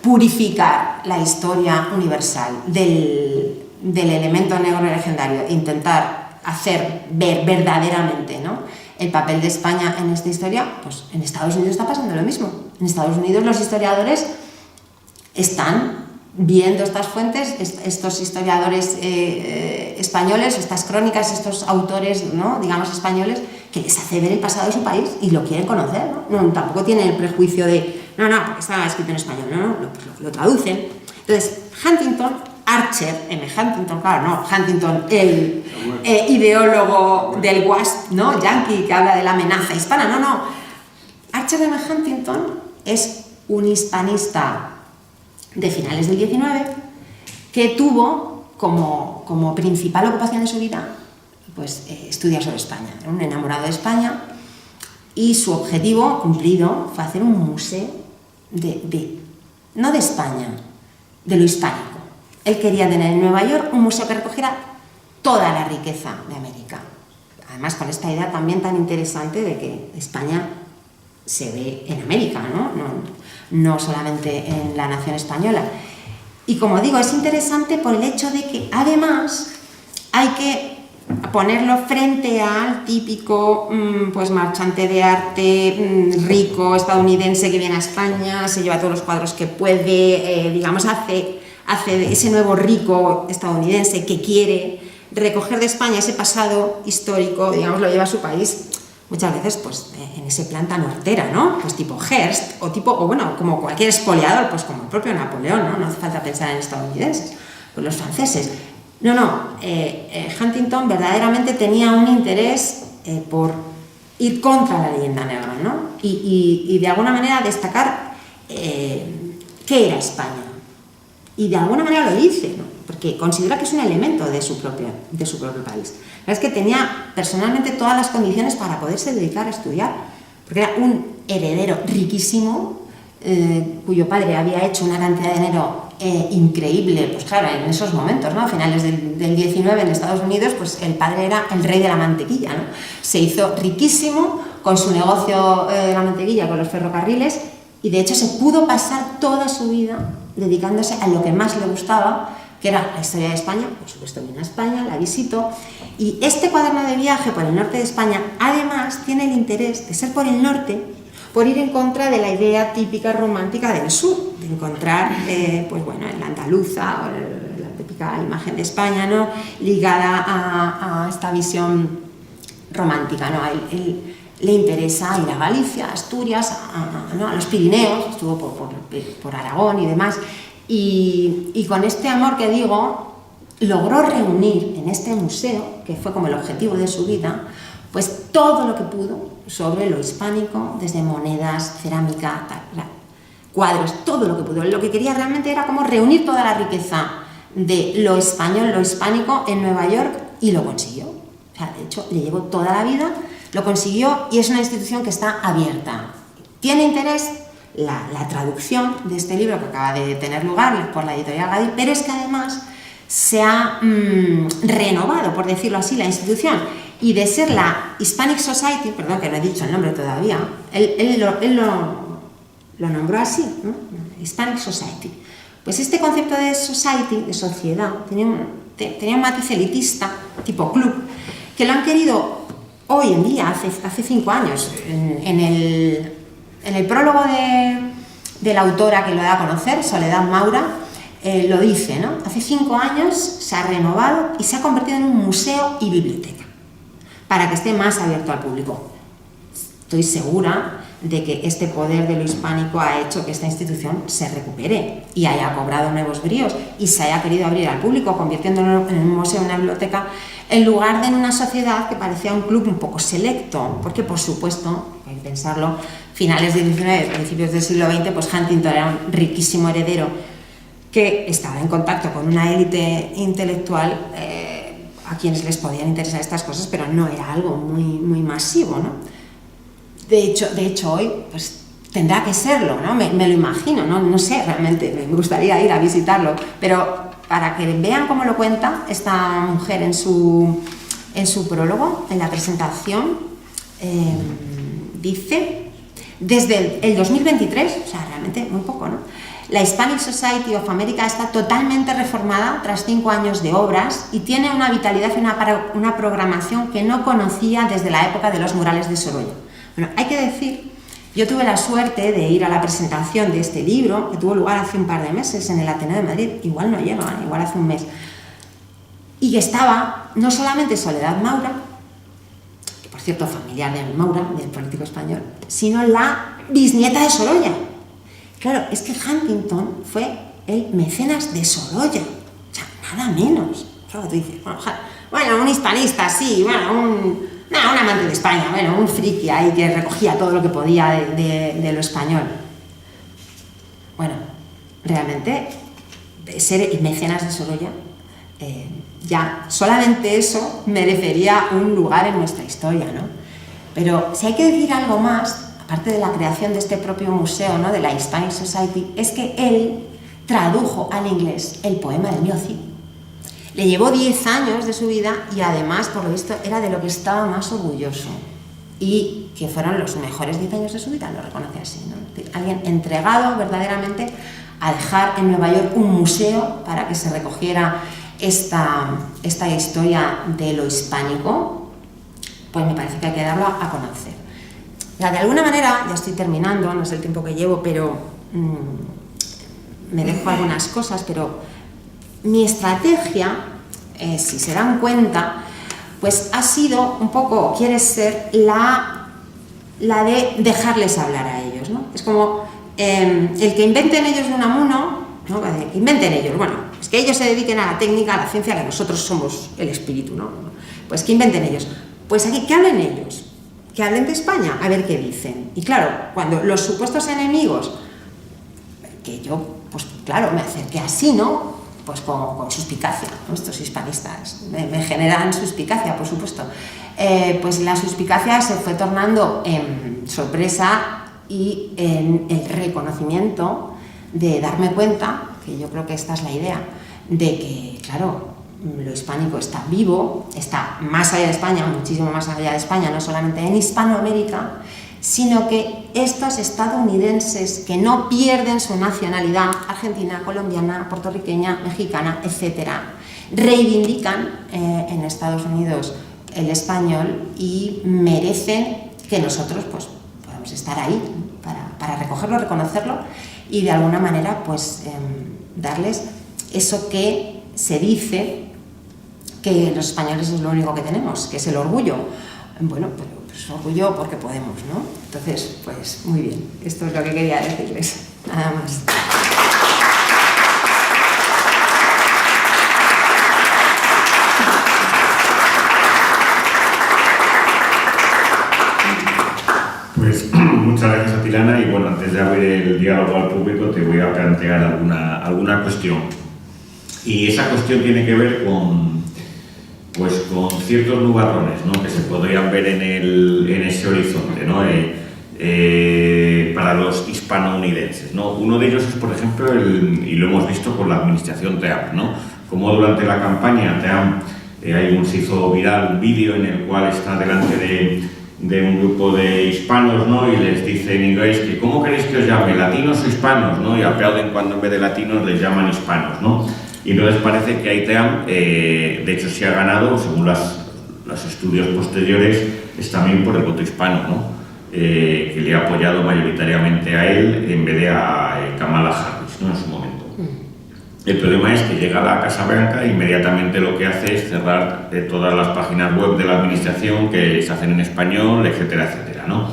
purificar la historia universal del elemento negro legendario, intentar hacer ver verdaderamente, ¿no?, el papel de España en esta historia, pues en Estados Unidos está pasando lo mismo. En Estados Unidos los historiadores están viendo estas fuentes, estos historiadores españoles, estas crónicas, estos autores, ¿no?, digamos, españoles, que les hace ver el pasado de su país y lo quieren conocer, ¿no? Tampoco tienen el prejuicio de, no, porque está escrito en español, no, lo traducen. Entonces, Huntington, Archer M. Huntington, claro, no, Huntington, el ideólogo del WASP, ¿no?, yankee, que habla de la amenaza hispana, no. Archer M. Huntington es un hispanista de finales del 19 que tuvo como principal ocupación de su vida, pues, estudiar sobre España. Era un enamorado de España y su objetivo cumplido fue hacer un museo no de España, de lo hispánico. Él quería tener en Nueva York un museo que recogiera toda la riqueza de América. Además, con esta idea también tan interesante de que España se ve en América, no solamente en la nación española. Y como digo, es interesante por el hecho de que además hay que ponerlo frente al típico pues marchante de arte rico estadounidense que viene a España, se lleva todos los cuadros que puede, digamos, hace ese nuevo rico estadounidense que quiere recoger de España ese pasado histórico, digamos, lo lleva a su país, muchas veces pues en ese plan tan hortera, ¿no? Pues tipo Hearst o bueno, como cualquier expoliador, pues como el propio Napoleón, no hace falta pensar en estadounidenses, pues los franceses. Huntington verdaderamente tenía un interés por ir contra la leyenda negra, ¿no? Y de alguna manera destacar qué era España. Y de alguna manera lo dice, ¿no?, porque considera que es un elemento de su propio país. La verdad es que tenía personalmente todas las condiciones para poderse dedicar a estudiar, porque era un heredero riquísimo, cuyo padre había hecho una cantidad de dinero increíble, pues claro, en esos momentos, ¿no?, a finales del 19 en Estados Unidos, pues el padre era el rey de la mantequilla, ¿no? Se hizo riquísimo con su negocio de la mantequilla, con los ferrocarriles, y de hecho se pudo pasar toda su vida dedicándose a lo que más le gustaba, que era la historia de España. Por supuesto, vino a España, la visitó, y este cuaderno de viaje por el norte de España además tiene el interés de ser por el norte, por ir en contra de la idea típica romántica del sur, de encontrar, pues bueno, en la andaluza, o la típica imagen de España, ¿no?, ligada a esta visión romántica, ¿no? Le interesa ir a Galicia, a Asturias, a los Pirineos, estuvo por Aragón y demás, y con este amor que digo, logró reunir en este museo, que fue como el objetivo de su vida, pues todo lo que pudo sobre lo hispánico, desde monedas, cerámica, cuadros, todo lo que pudo. Lo que quería realmente era como reunir toda la riqueza de lo español, lo hispánico en Nueva York, y lo consiguió. O sea, de hecho, le llevó toda la vida, lo consiguió, y es una institución que está abierta. Tiene interés la traducción de este libro que acaba de tener lugar por la editorial Gadí, pero es que además se ha renovado, por decirlo así, la institución, y de ser la Hispanic Society, perdón que no he dicho el nombre todavía, él lo nombró así, ¿no?, Hispanic Society. Pues este concepto de society, de sociedad, tenía un matiz elitista, tipo club, que lo han querido hoy en día, hace 5 años, en el prólogo de la autora que lo da a conocer, Soledad Maura, lo dice, ¿no? Hace 5 años se ha renovado y se ha convertido en un museo y biblioteca, para que esté más abierto al público. Estoy segura de que este poder de lo hispánico ha hecho que esta institución se recupere y haya cobrado nuevos bríos y se haya querido abrir al público, convirtiéndolo en un museo, en una biblioteca, en lugar de en una sociedad que parecía un club un poco selecto, porque por supuesto, hay que pensarlo, finales del XIX, principios del siglo XX, pues Huntington era un riquísimo heredero que estaba en contacto con una élite intelectual a quienes les podían interesar estas cosas, pero no era algo muy masivo, ¿no? De hecho hoy pues tendrá que serlo, ¿no? Me lo imagino, no sé realmente, me gustaría ir a visitarlo, pero para que vean cómo lo cuenta esta mujer en su prólogo, en la presentación, dice, desde el 2023, o sea, realmente muy poco, ¿no? La Hispanic Society of America está totalmente reformada tras 5 años de obras y tiene una vitalidad y una programación que no conocía desde la época de los murales de Sorolla. Bueno, hay que decir, yo tuve la suerte de ir a la presentación de este libro, que tuvo lugar hace un par de meses en el Ateneo de Madrid, igual no llega, igual hace un mes, y que estaba no solamente Soledad Maura, que por cierto familiar de Maura, del político español, sino la bisnieta de Sorolla. Claro, es que Huntington fue el mecenas de Sorolla, o sea, nada menos. Claro, tú dices, bueno, un hispanista, sí, bueno, un amante de España, bueno, un friki ahí que recogía todo lo que podía de lo español. Bueno, realmente, ser el mecenas de Sorolla, ya solamente eso merecería un lugar en nuestra historia, ¿no? Pero si hay que decir algo más, aparte de la creación de este propio museo, ¿no?, de la Hispanic Society, es que él tradujo al inglés el poema del Mío Cid. Le llevó 10 años de su vida y además, por lo visto, era de lo que estaba más orgulloso. Y que fueron los mejores 10 años de su vida, lo reconoce así, ¿no? Alguien entregado verdaderamente a dejar en Nueva York un museo para que se recogiera esta historia de lo hispánico, pues me parece que hay que darlo a conocer. O sea, de alguna manera, ya estoy terminando, no sé el tiempo que llevo, pero me dejo algunas cosas, pero mi estrategia, si se dan cuenta, pues ha sido un poco, quiere ser la de dejarles hablar a ellos, ¿no? Es como el que inventen ellos de Unamuno, ¿no? Que inventen ellos, bueno, es que ellos se dediquen a la técnica, a la ciencia, que nosotros somos el espíritu, ¿no? Pues que inventen ellos. Pues aquí, que hablen ellos, que hablen de España, a ver qué dicen. Y claro, cuando los supuestos enemigos, que yo, pues claro, me acerqué así, ¿no? Pues con suspicacia, ¿no? Estos hispanistas me generan suspicacia, por supuesto. Pues la suspicacia se fue tornando en sorpresa y en el reconocimiento de darme cuenta, que yo creo que esta es la idea, de que, claro, lo hispánico está vivo, está más allá de España, muchísimo más allá de España, no solamente en Hispanoamérica, sino que estos estadounidenses que no pierden su nacionalidad, argentina, colombiana, puertorriqueña, mexicana, etc., reivindican en Estados Unidos el español y merecen que nosotros pues, podamos estar ahí para recogerlo, reconocerlo y de alguna manera pues, darles eso que se dice que los españoles es lo único que tenemos, que es el orgullo. Bueno, pues orgullo porque podemos, ¿no? Entonces, pues muy bien, esto es lo que quería decirles, nada más. Pues muchas gracias a Tilana y bueno, antes de abrir el diálogo al público te voy a plantear alguna cuestión. Y esa cuestión tiene que ver con ciertos nubarrones, ¿no?, que se podrían ver en ese horizonte, ¿no?, para los hispanounidenses, ¿no? Uno de ellos es, por ejemplo, y lo hemos visto con la administración Trump, ¿no?, como durante la campaña Trump se hizo viral un vídeo en el cual está delante de un grupo de hispanos, ¿no?, y les dice en inglés que ¿cómo queréis que os llame? ¿Latinos o hispanos? ¿no? Y aplauden cuando en vez de latinos les llaman hispanos, ¿no? Y entonces parece que ahí Trump, de hecho, sí ha ganado, según los estudios posteriores, es también por el voto hispano, ¿no? Que le ha apoyado mayoritariamente a él en vez de a Kamala Harris, ¿no?, en su momento. El problema es que llega a la Casa Blanca e inmediatamente lo que hace es cerrar todas las páginas web de la administración que se hacen en español, etcétera, etcétera, ¿no?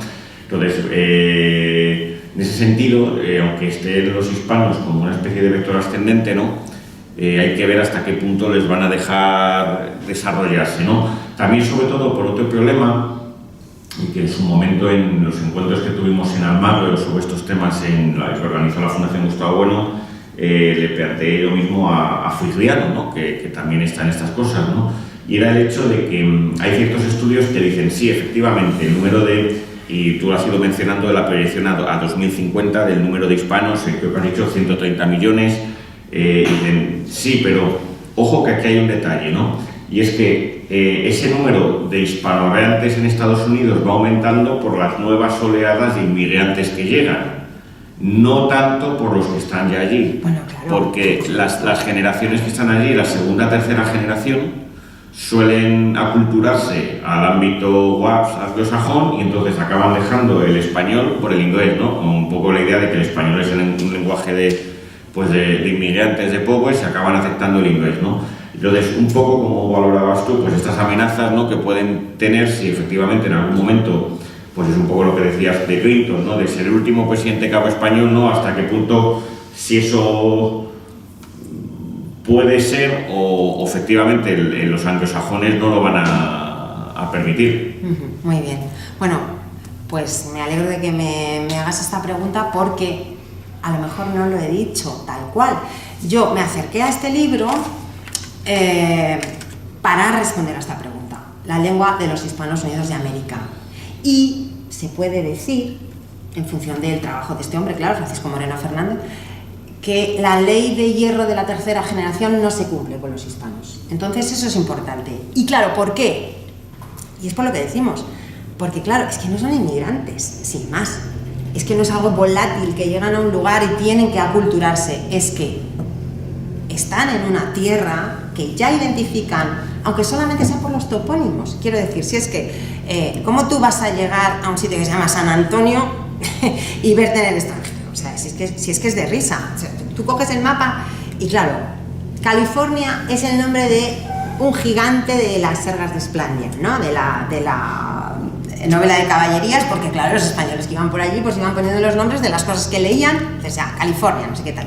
Entonces, en ese sentido, aunque estén los hispanos como una especie de vector ascendente, ¿no?, hay que ver hasta qué punto les van a dejar desarrollarse, ¿no? También, sobre todo, por otro problema, y que en su momento en los encuentros que tuvimos en Almagro sobre estos temas que organizó la Fundación Gustavo Bueno, le planteé lo mismo a Friedriano, ¿no? que también está en estas cosas, ¿no? Y era el hecho de que hay ciertos estudios que dicen, sí, efectivamente, el número de, y tú has ido mencionando de la proyección a 2050 del número de hispanos, creo que has dicho 130 millones, dicen, sí, pero ojo que aquí hay un detalle, ¿no? Y es que ese número de hispanohablantes en Estados Unidos va aumentando por las nuevas oleadas de inmigrantes que llegan, no tanto por los que están ya allí, bueno, claro, porque las generaciones que están allí, la segunda, tercera generación, suelen aculturarse al ámbito WAPS anglosajón y entonces acaban dejando el español por el inglés, ¿no? Con un poco la idea de que el español es un lenguaje de inmigrantes de poco y se acaban aceptando el inglés, ¿no? Entonces, un poco como valorabas tú, pues estas amenazas, ¿no? Que pueden tener si efectivamente en algún momento, pues es un poco lo que decías de Clinton, ¿no? De ser el último presidente que habla español, ¿no? Hasta qué punto, si eso puede ser o efectivamente los anglosajones no lo van a permitir. Muy bien. Bueno, pues me alegro de que me hagas esta pregunta porque a lo mejor no lo he dicho tal cual. Yo me acerqué a este libro para responder a esta pregunta, la lengua de los Hispanos Unidos de América. Y se puede decir, en función del trabajo de este hombre, claro, Francisco Moreno Fernández, que la ley de hierro de la tercera generación no se cumple con los hispanos. Entonces eso es importante. Y claro, ¿por qué? Y es por lo que decimos, porque claro, es que no son inmigrantes, sin más. Es que no es algo volátil, que llegan a un lugar y tienen que aculturarse. Es que están en una tierra que ya identifican, aunque solamente sea por los topónimos. Quiero decir, si es que, ¿cómo tú vas a llegar a un sitio que se llama San Antonio y verte en el extranjero? O sea, si es que es de risa. O sea, tú coges el mapa y claro, California es el nombre de un gigante de las sergas de Esplandian, ¿no? De la novela de caballerías, porque claro, los españoles que iban por allí pues iban poniendo los nombres de las cosas que leían, o sea, California, no sé qué tal.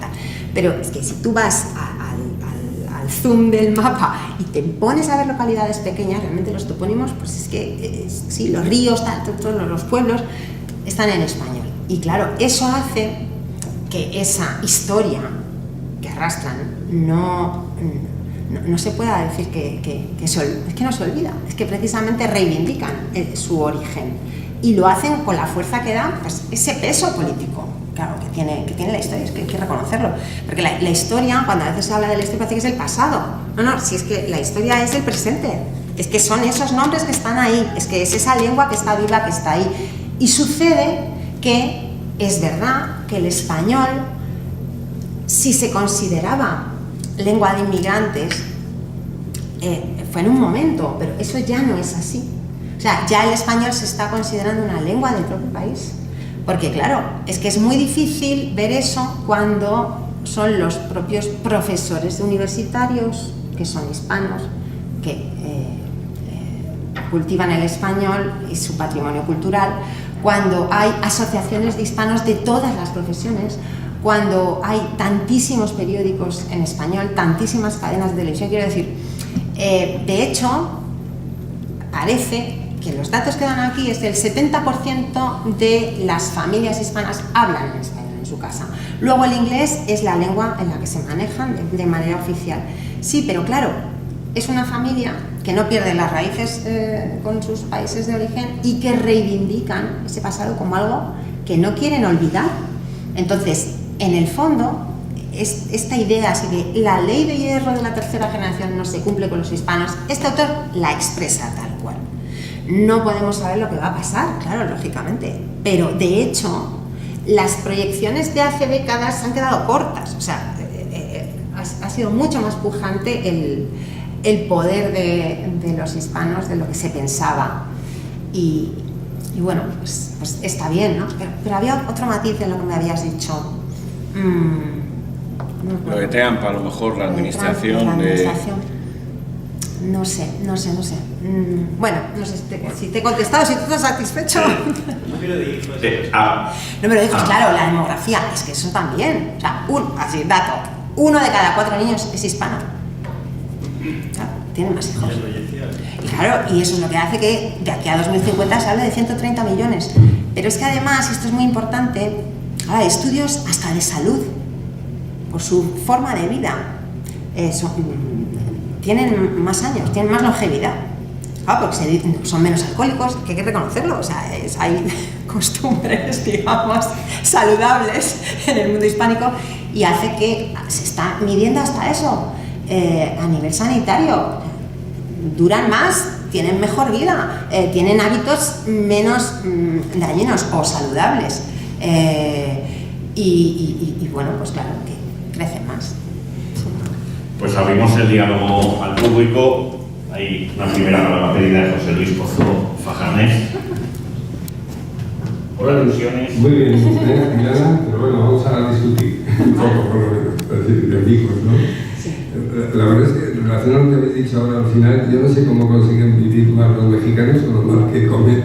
Pero es que si tú vas al zoom del mapa y te pones a ver localidades pequeñas, realmente los topónimos, pues es que sí, los ríos, todos los pueblos están en español. Y claro, eso hace que esa historia que arrastran no se pueda decir es que no se olvida, es que precisamente reivindican su origen y lo hacen con la fuerza que da pues, ese peso político, claro, que tiene la historia, es que hay que reconocerlo, porque la historia, cuando a veces se habla de la historia parece que es el pasado, no, si es que la historia es el presente, es que son esos nombres que están ahí, es que es esa lengua que está viva, que está ahí, y sucede que es verdad que el español, si se consideraba lengua de inmigrantes, fue en un momento, pero eso ya no es así. O sea, ya el español se está considerando una lengua del propio país. Porque claro, es que es muy difícil ver eso cuando son los propios profesores universitarios, que son hispanos, que cultivan el español y su patrimonio cultural, cuando hay asociaciones de hispanos de todas las profesiones, cuando hay tantísimos periódicos en español, tantísimas cadenas de televisión, quiero decir, de hecho, parece que los datos que dan aquí es que el 70% de las familias hispanas hablan en español en su casa. Luego el inglés es la lengua en la que se manejan de manera oficial. Sí, pero claro, es una familia que no pierde las raíces con sus países de origen y que reivindican ese pasado como algo que no quieren olvidar. Entonces, en el fondo, esta idea así de la ley de hierro de la tercera generación no se cumple con los hispanos, este autor la expresa tal cual. No podemos saber lo que va a pasar, claro, lógicamente, pero de hecho las proyecciones de hace décadas se han quedado cortas, o sea, ha sido mucho más pujante el poder de los hispanos de lo que se pensaba y bueno, pues está bien, ¿no? Pero había otro matiz en lo que me habías dicho. Lo de Trump, a lo mejor la administración No sé. Bueno, no sé si te he contestado, si tú estás satisfecho. Número de hijos. Número de hijos, claro, la demografía, es que eso también. O sea, así, dato, 1 de cada 4 niños es hispano. Claro, tienen más hijos. Y claro, y eso es lo que hace que de aquí a 2050 se hable de 130 millones. Pero es que además, y esto es muy importante, hay estudios hasta de salud. por su forma de vida, tienen más años, tienen más longevidad. Porque son menos alcohólicos, que hay que reconocerlo, o sea, hay costumbres, digamos, saludables en el mundo hispánico, y hace que se está midiendo hasta eso a nivel sanitario. Duran más, tienen mejor vida, tienen hábitos menos dañinos o saludables, y bueno, pues claro, que crecen más. Pues abrimos el diálogo al público. Hay una primera palabra pedida de José Luis Pozo Fajarnés. Por alusiones. Muy bien, pero bueno, vamos a discutir un poco, por lo menos, es decir, de amigos, ¿no? Sí. La verdad es que, en relación a lo que habéis dicho ahora al final, yo no sé cómo consiguen vivir más los mexicanos con lo mal que comen.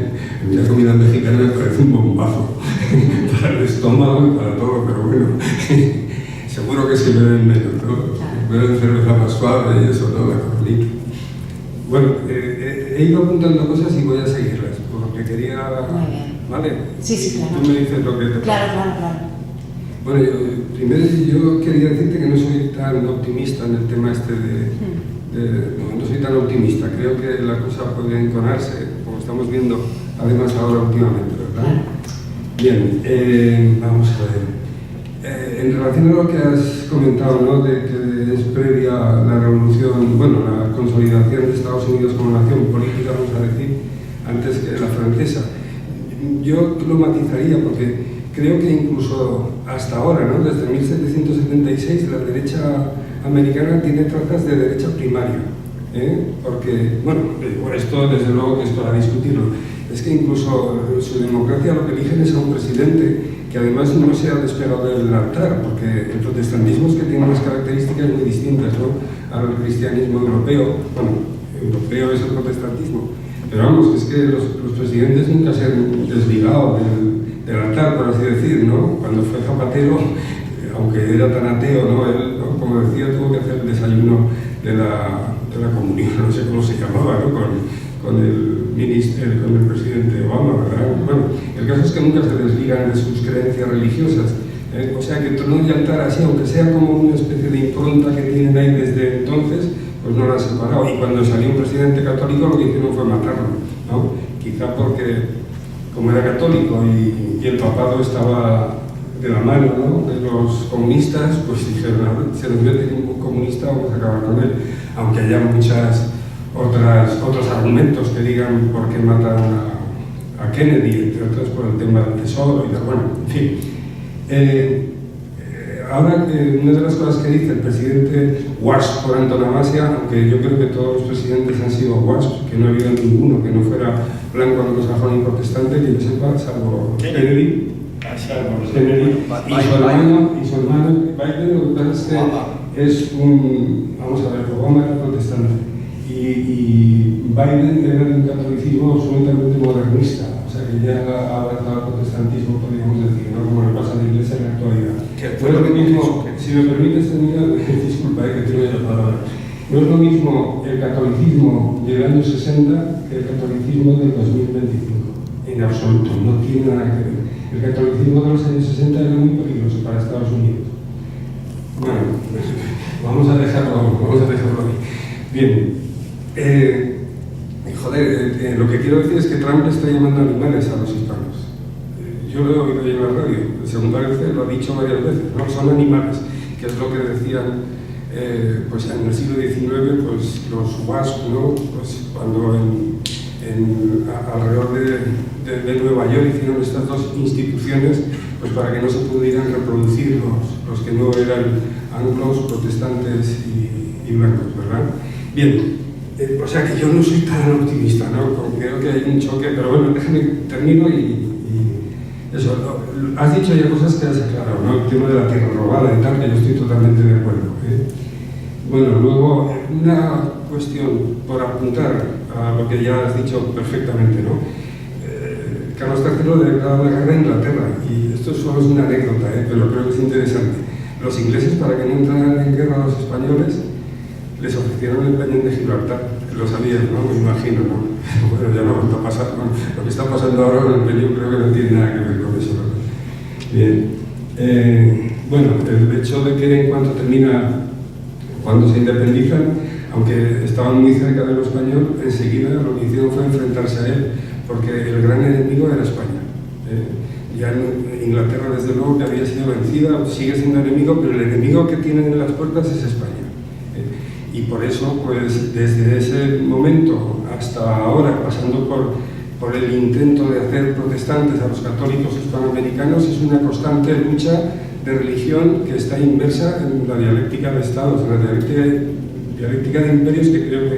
La comida mexicana me parece un bombazo para el estómago y para todo, pero bueno, seguro que se beben menos, ¿no? Beben cerveza más suave y eso, ¿no? La coronita. Bueno, he ido apuntando cosas y voy a seguirlas, porque quería... Muy bien. ¿Vale? Sí, claro. Tú me dices lo que te Claro. Bueno, primero yo quería decirte que no soy tan optimista en el tema este no soy tan optimista. Creo que la cosa puede enconarse, como estamos viendo además ahora últimamente, ¿verdad? Bien, vamos a ver. En relación a lo que has comentado, ¿no? De que es previa la revolución, bueno, la consolidación de Estados Unidos como nación política, vamos a decir, antes que la francesa. Yo lo matizaría porque creo que incluso hasta ahora, ¿no? Desde 1776, la derecha americana tiene trazas de derecha primaria, porque, bueno, esto desde luego que es para discutirlo. Es que incluso su democracia lo que eligen es a un presidente que además no se ha despegado del altar, porque el protestantismo es que tiene unas características muy distintas, ¿no? Al cristianismo europeo. Bueno, europeo es el protestantismo, pero vamos, es que los presidentes nunca se han desligado del altar, por así decir, ¿no? Cuando fue Zapatero, aunque era tan ateo, ¿no? Él, ¿no? Como decía, tuvo que hacer el desayuno de la comunión, no sé cómo se llamaba, ¿no? Con el presidente Obama, ¿verdad? Bueno, el caso es que nunca se desligan de sus creencias religiosas, o sea que trono y altar así, aunque sea como una especie de impronta que tienen ahí desde entonces, pues no la han separado. Y cuando salió un presidente católico lo que hicieron fue matarlo, ¿no? Quizá porque, como era católico y el papado estaba de la mano, ¿no? De los comunistas, pues dijeron, se nos mete un comunista, vamos a acabar con él, aunque haya otros argumentos que digan por qué matan a Kennedy, entre otros por el tema del tesoro y tal. Bueno, en fin. Ahora, una de las cosas que dice el presidente WASP por antonomasia, aunque yo creo que todos los presidentes han sido WASP, que no ha habido ninguno que no fuera blanco, anglosajón y protestante, que yo sepa, salvo Kennedy, y su hermano Biden. Lo que pasa es que vamos a ver, Obama era protestante y Biden era de un catolicismo absolutamente modernista, o sea que ya ha abrazado el protestantismo, podríamos decir, ¿no? Como le pasa a la Iglesia en la actualidad. No es lo mismo, si me permites terminar, disculpa que te doy la palabra, no es lo mismo el catolicismo del año 60 que el catolicismo del 2025, en absoluto, no tiene nada que ver. El catolicismo de los años 60 era muy peligroso para Estados Unidos. Bueno, pues, vamos a dejarlo ahí. Bien. Lo que quiero decir es que Trump está llamando animales a los hispanos. Yo lo he oído en la radio, segunda vez lo ha dicho varias veces, ¿no? Son animales, que es lo que decían pues en el siglo XIX, pues los WASP, ¿no? Pues cuando alrededor de Nueva York hicieron estas dos instituciones, pues para que no se pudieran reproducir los que no eran anglos, protestantes y blancos, ¿verdad? Bien. O sea que yo no soy tan optimista, ¿no? Creo que hay un choque, pero bueno, déjame termino y eso. Has dicho ya cosas que has aclarado, ¿no? El tema de la tierra robada y tal, que yo estoy totalmente de acuerdo, Bueno, luego una cuestión por apuntar a lo que ya has dicho perfectamente, ¿no? Carlos III le declaró la guerra a Inglaterra y esto solo es una anécdota, pero creo que es interesante. Los ingleses, para que no entraran en guerra a los españoles, les ofrecieron el peñón de Gibraltar, lo sabías, ¿no? Me imagino, ¿no? Bueno, ya no está pasando, lo que está pasando ahora con el peñón creo que no tiene nada que ver con eso, ¿no? Bien. Bueno, el hecho de que en cuanto termina, cuando se independizan, aunque estaban muy cerca de lo español, enseguida lo que hicieron fue enfrentarse a él, porque el gran enemigo era España. Ya Inglaterra, desde luego, que había sido vencida, sigue siendo enemigo, pero el enemigo que tienen en las puertas es España. Y por eso, pues, desde ese momento hasta ahora, pasando por el intento de hacer protestantes a los católicos hispanoamericanos, es una constante lucha de religión que está inmersa en la dialéctica de estados, en la dialéctica de imperios, que creo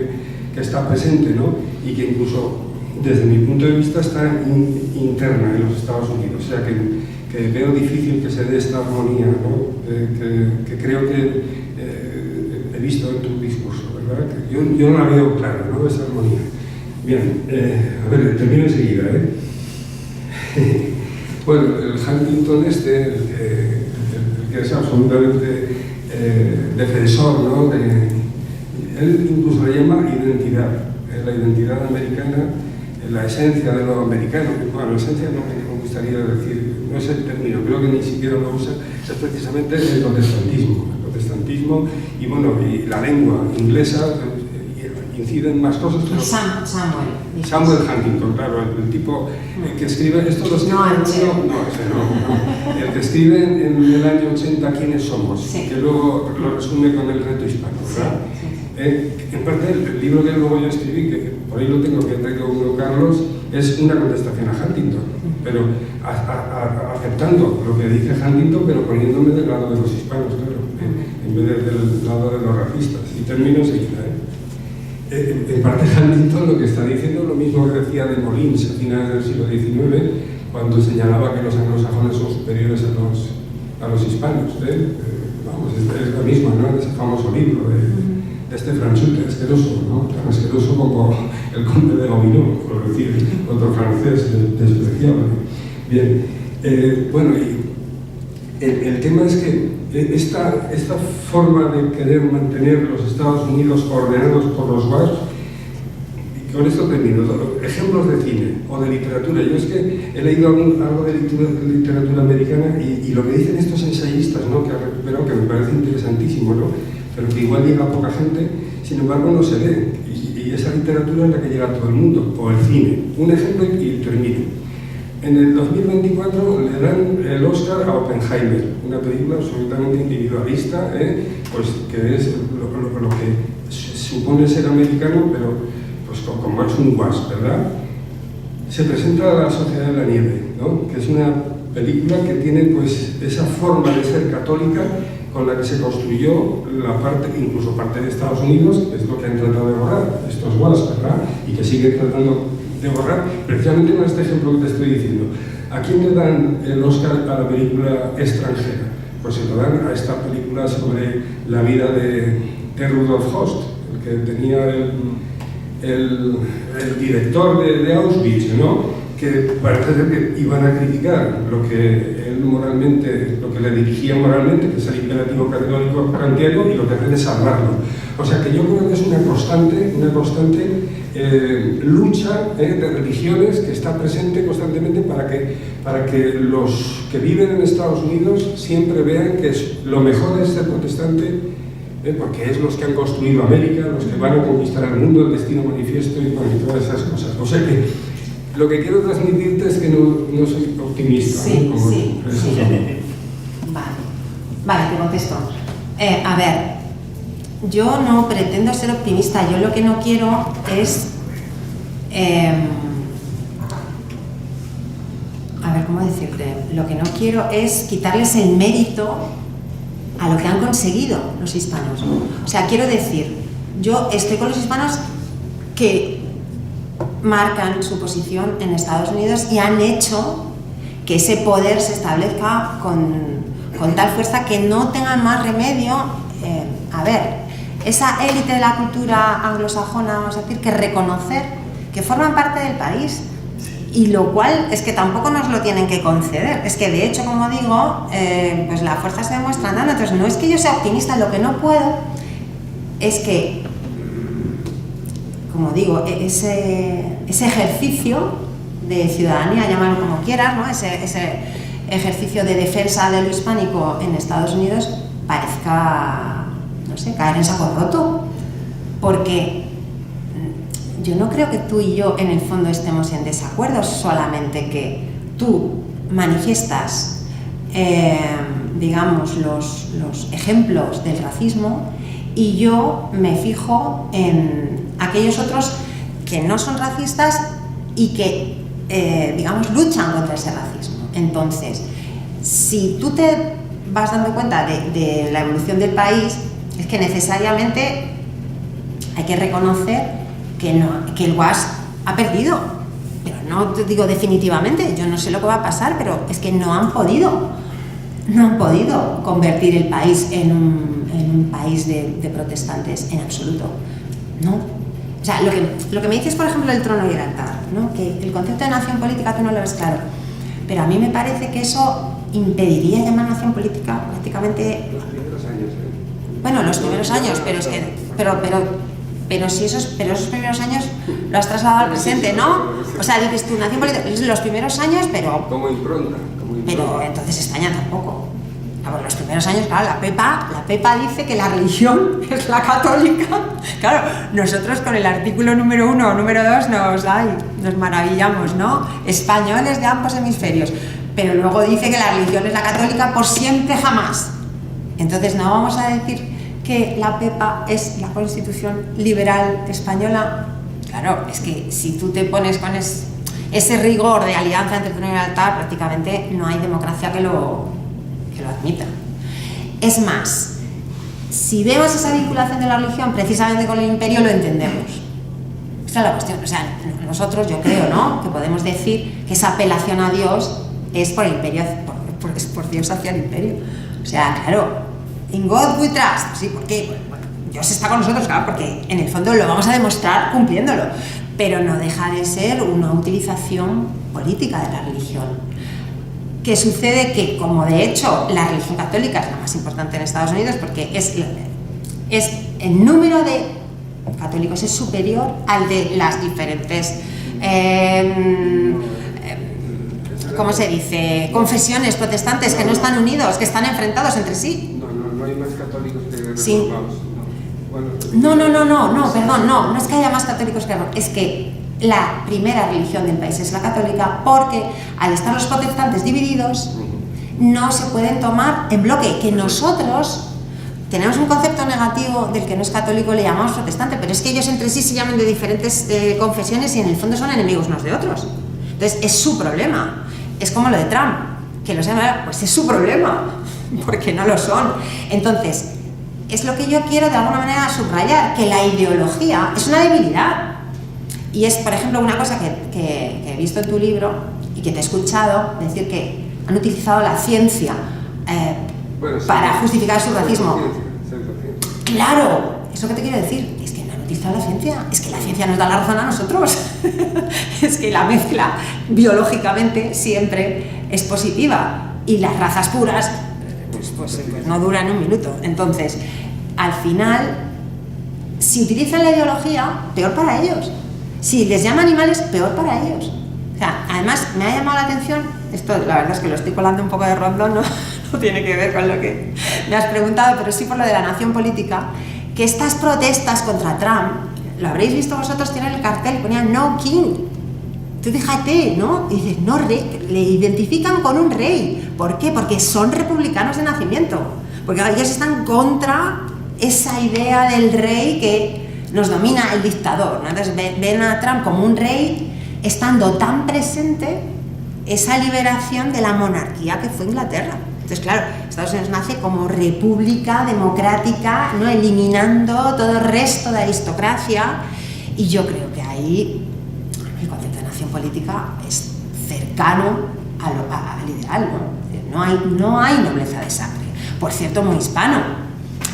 que está presente, ¿no? Y que incluso, desde mi punto de vista, está interna en los Estados Unidos. O sea, que veo difícil que se dé esta armonía, ¿no? Que creo que he visto en tu discurso, ¿verdad? Que yo no la veo clara, ¿no? Esa armonía. Bien, a ver, termino enseguida, Bueno, el Huntington el que es absolutamente defensor, ¿no? Él incluso le llama identidad, la identidad americana, la esencia de lo americano. Bueno, la esencia no me gustaría decir, no es el término, creo que ni siquiera lo usa, es precisamente el protestantismo. El protestantismo y, bueno, y la lengua inglesa inciden más cosas. Pero Samuel Huntington, claro, el tipo que escribe esto lo escribe el que escribe en el año 80 ¿Quiénes somos? Sí. Que luego lo resume con el reto hispano, ¿verdad? Sí. En parte el libro que luego yo escribí, que por ahí lo tengo, que traigo Carlos, es una contestación a Huntington, pero aceptando lo que dice Huntington, pero poniéndome del lado de los hispanos, claro, en vez del lado de los racistas. Y termino enseguida, En parte Huntington lo que está diciendo es lo mismo que decía de Molins a finales del siglo XIX, cuando señalaba que los anglosajones son superiores a los hispanos. Vamos, es la misma, ¿no? Ese famoso libro de este Franchute, asqueroso, ¿no? Tan asqueroso como el conde de Gobineau, por decir otro francés despreciable. Bien, bueno, y el tema es que esta forma de querer mantener los Estados Unidos ordenados por los WASP, y con esto termino, ejemplos de cine o de literatura. Yo es que he leído algo de literatura americana y lo que dicen estos ensayistas, ¿no? Que ha recuperado, que me parece interesantísimo, ¿no? Pero que igual llega a poca gente, sin embargo no se ve, y esa literatura es la que llega a todo el mundo, o el cine. Un ejemplo y termino. En el 2024 le dan el Oscar a Oppenheimer, una película absolutamente individualista, pues que es lo que supone ser americano, pero pues como es un WASP, ¿verdad? Se presenta a La Sociedad de la Nieve, ¿no? Que es una película que tiene pues esa forma de ser católica con la que se construyó la parte, incluso parte de Estados Unidos, que es lo que han tratado de borrar estos WASP, ¿verdad? Y que siguen tratando de borrar, precisamente con este ejemplo que te estoy diciendo. ¿A quién le dan el Oscar a la película extranjera? Pues se lo dan a esta película sobre la vida de Rudolf Host, el que tenía el director de Auschwitz, ¿no? Que parece ser que iban a criticar lo que él moralmente, lo que le dirigía moralmente, que es el imperativo categórico kantiano, y lo que hacen es salvarlo. O sea que yo creo que es una constante lucha de religiones que está presente constantemente para que los que viven en Estados Unidos siempre vean que lo mejor es ser protestante, porque es los que han construido América, los que van a conquistar el mundo, el destino manifiesto y todas esas cosas. O sea que lo que quiero transmitirte es que no soy optimista. Sí, ¿no? sí. Vale, te contesto. A ver, yo no pretendo ser optimista, yo lo que no quiero es... a ver, ¿cómo decirte? Lo que no quiero es quitarles el mérito a lo que han conseguido los hispanos. O sea, quiero decir, yo estoy con los hispanos que marcan su posición en Estados Unidos y han hecho que ese poder se establezca con tal fuerza que no tengan más remedio. A ver, esa élite de la cultura anglosajona, vamos a decir, que reconocer que forman parte del país, y lo cual es que tampoco nos lo tienen que conceder, es que de hecho, como digo, pues la fuerza se demuestra andando. Entonces no es que yo sea optimista, lo que no puedo es que, como digo, ese ejercicio de ciudadanía, llámalo como quieras, ¿no? ejercicio de defensa de lo hispánico en Estados Unidos parezca, no sé, caer en saco roto, porque yo no creo que tú y yo en el fondo estemos en desacuerdo, solamente que tú manifiestas, digamos, los ejemplos del racismo y yo me fijo en aquellos otros que no son racistas y que, digamos, luchan contra ese racismo. Entonces, si tú te vas dando cuenta de la evolución del país, es que necesariamente hay que reconocer que el WAS ha perdido, pero no te digo definitivamente, yo no sé lo que va a pasar, pero es que no han podido convertir el país en un país de protestantes en absoluto, ¿no? O sea, lo que me dices, por ejemplo, del trono y el altar, ¿no? Que el concepto de nación política tú no lo ves claro, pero a mí me parece que eso impediría llamar nación política prácticamente... Los primeros años, Bueno, los primeros años, pero es que... Pero esos primeros años lo has trasladado al presente, ¿no? O sea, dices tú, nación política, los primeros años, pero... Como impronta. Pero entonces España tampoco. Claro, los primeros años, claro, la Pepa dice que la religión es la católica. Claro, nosotros con el artículo número 1 o número 2 nos maravillamos, ¿no? Españoles de ambos hemisferios. Pero luego dice que la religión es la católica por siempre jamás. Entonces no vamos a decir que la Pepa es la Constitución liberal española. Claro, es que si tú te pones con ese rigor de alianza entre trono y altar, prácticamente no hay democracia que lo admita. Es más, si vemos esa vinculación de la religión precisamente con el imperio, lo entendemos. Esta es la cuestión. O sea, nosotros, yo creo, ¿no?, que podemos decir que esa apelación a Dios es por el imperio, por Dios hacia el imperio. O sea, claro, in God we trust. Sí, ¿por qué? Bueno, Dios está con nosotros, claro, porque en el fondo lo vamos a demostrar cumpliéndolo. Pero no deja de ser una utilización política de la religión. Que sucede que, como de hecho la religión católica es la más importante en Estados Unidos, porque es el número de católicos es superior al de las diferentes, ¿cómo se dice?, confesiones protestantes que no están unidos, que están enfrentados entre sí. No hay más católicos que reformados. Sí. No es que haya más católicos que reformados, es que la primera religión del país es la católica, porque al estar los protestantes divididos no se pueden tomar en bloque, que nosotros tenemos un concepto negativo del que no es católico, le llamamos protestante, pero es que ellos entre sí se llaman de diferentes confesiones y en el fondo son enemigos unos de otros. Entonces es su problema. Es como lo de Trump, que los llama, pues es su problema, porque no lo son. Entonces, es lo que yo quiero de alguna manera subrayar, que la ideología es una debilidad. Y es, por ejemplo, una cosa que he visto en tu libro y que te he escuchado decir que han utilizado la ciencia para justificar su racismo. Claro, eso que te quiero decir, es que no han utilizado la ciencia, es que la ciencia nos da la razón a nosotros. Es que la mezcla biológicamente siempre es positiva y las razas puras pues no duran un minuto. Entonces, al final, si utilizan la ideología, peor para ellos. Si les llama animales, peor para ellos. O sea, además me ha llamado la atención, esto la verdad es que lo estoy colando un poco de rondón, no tiene que ver con lo que me has preguntado, pero sí por lo de la nación política, que estas protestas contra Trump, lo habréis visto vosotros, tienen el cartel, ponían no king. Tú fíjate, ¿no? Y dices, no rey, le identifican con un rey. ¿Por qué? Porque son republicanos de nacimiento. Porque ellos están contra esa idea del rey que nos domina el dictador, ¿no? Entonces ven a Trump como un rey, estando tan presente esa liberación de la monarquía que fue Inglaterra. Entonces, claro, Estados Unidos nace como república democrática, ¿no?, eliminando todo el resto de aristocracia, y yo creo que ahí el concepto de nación política es cercano al ideal, ¿no? No hay nobleza de sangre. Por cierto, muy hispano.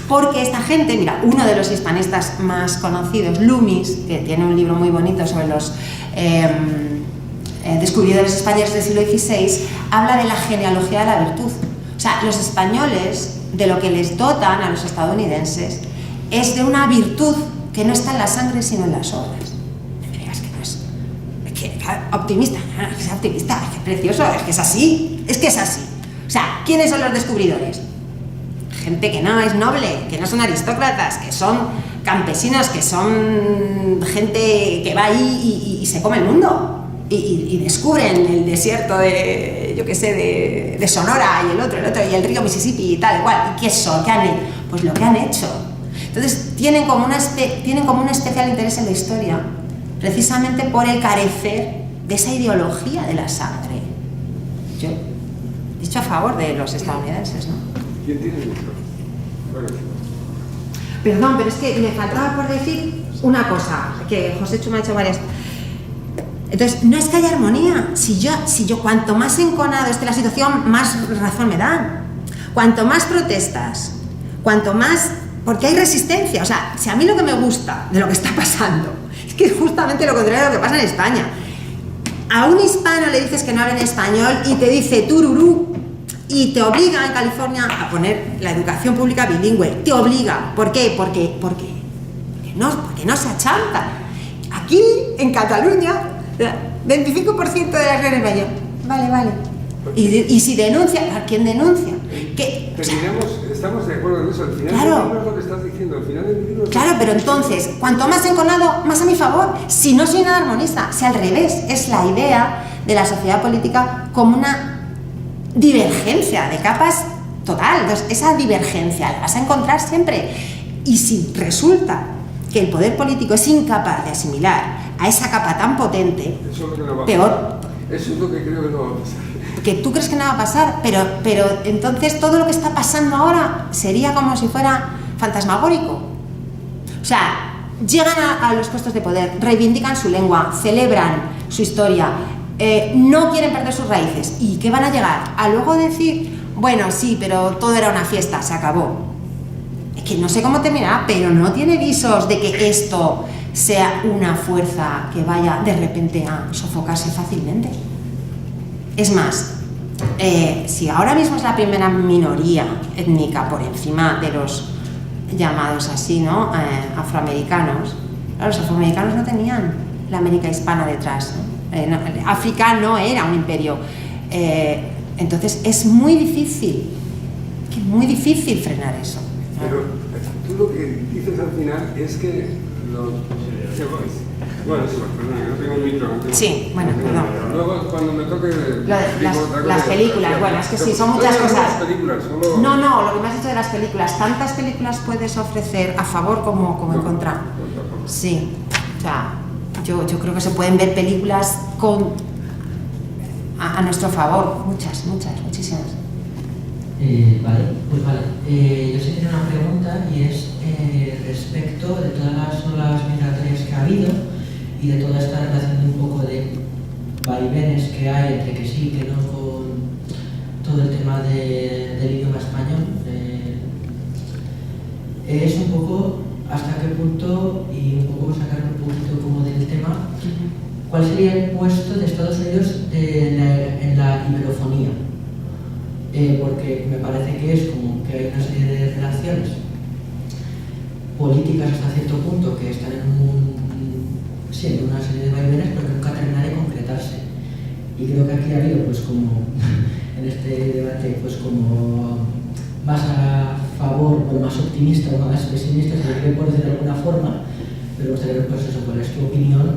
Porque esta gente, mira, uno de los hispanistas más conocidos, Loomis, que tiene un libro muy bonito sobre los descubridores españoles del siglo XVI, habla de la genealogía de la virtud. O sea, los españoles, de lo que les dotan a los estadounidenses, es de una virtud que no está en la sangre, sino en las obras. No me digas que no es... optimista, no, que sea optimista, es que es precioso, es que es así, sea, ¿quiénes son los descubridores? Gente que no es noble, que no son aristócratas, que son campesinos, que son gente que va ahí y se come el mundo y descubren el desierto de, yo qué sé, de Sonora y el otro, y el río Mississippi y tal, igual. ¿Y qué son? ¿Qué han hecho? Pues lo que han hecho. Entonces tienen como un especial interés en la historia, precisamente por el carecer de esa ideología de la sangre. Yo he dicho a favor de los estadounidenses, ¿no? ¿Quién tiene esto? Bueno. Perdón, pero es que me faltaba por decir una cosa, que José Chu me ha hecho varias. Entonces, no es que haya armonía. Si yo cuanto más enconado esté la situación, más razón me dan. Cuanto más protestas, cuanto más... Porque hay resistencia. O sea, si a mí lo que me gusta de lo que está pasando es que es justamente lo contrario de lo que pasa en España. A un hispano le dices que no hable en español y te dice tururú, y te obliga en California a poner la educación pública bilingüe. Te obliga. ¿Por qué? Porque no se achantan. Aquí, en Cataluña, 25% de las redes vayan. Vale. Y si denuncia, ¿a quién denuncia? ¿Qué? O sea, estamos de acuerdo en eso. Al final claro, del libro es lo que estás diciendo. Al final del libro claro, pero entonces, cuanto más enconado, más a mi favor. Si no soy nada armonista, si al revés, es la idea de la sociedad política como una divergencia de capas total. Entonces, esa divergencia la vas a encontrar siempre. Y si resulta que el poder político es incapaz de asimilar a esa capa tan potente, eso es lo que no va a peor. pasar. Eso es lo que creo que no va a pasar. Que tú crees que no va a pasar, pero entonces todo lo que está pasando ahora sería como si fuera fantasmagórico. O sea, llegan a los puestos de poder, reivindican su lengua, celebran su historia, no quieren perder sus raíces. ¿Y qué van a llegar? A luego decir, bueno, sí, pero todo era una fiesta, se acabó. Es que no sé cómo terminará, pero no tiene visos de que esto sea una fuerza que vaya de repente a sofocarse fácilmente. Es más, si ahora mismo es la primera minoría étnica por encima de los llamados así, ¿no? Afroamericanos, claro, los afroamericanos no tenían la América hispana detrás, ¿no? África no era un imperio, entonces es muy difícil frenar eso, ¿no? Pero tú lo que dices al final es que los... Bueno, sí, perdón, no tengo el micro. Sí, bueno, perdón. Luego, cuando me toque... Las películas, bueno, es que sí, son muchas cosas. Películas, solo... No, lo que me has dicho de las películas, tantas películas puedes ofrecer a favor como en contra. Sí, o sea, yo creo que se pueden ver películas a nuestro favor, muchísimas. Vale. Yo sí tenía una pregunta y es respecto de todas las olas migratorias que ha habido y de toda esta relación de un poco de vaivenes que hay entre que sí, que no, con todo el tema del idioma español. Es un poco hasta qué punto, y un poco sacar un poquito como del tema, ¿cuál sería el puesto de Estados Unidos en la iberofonía? Porque me parece que es como que hay una serie de relaciones políticas hasta cierto punto que están en una serie de vaivenes, pero que nunca termina de concretarse. Y creo que aquí ha habido, pues como en este debate, pues como más a favor o más optimista o más pesimista, si por decir de alguna forma, pero me gustaría ver, pues eso, cuál es tu opinión,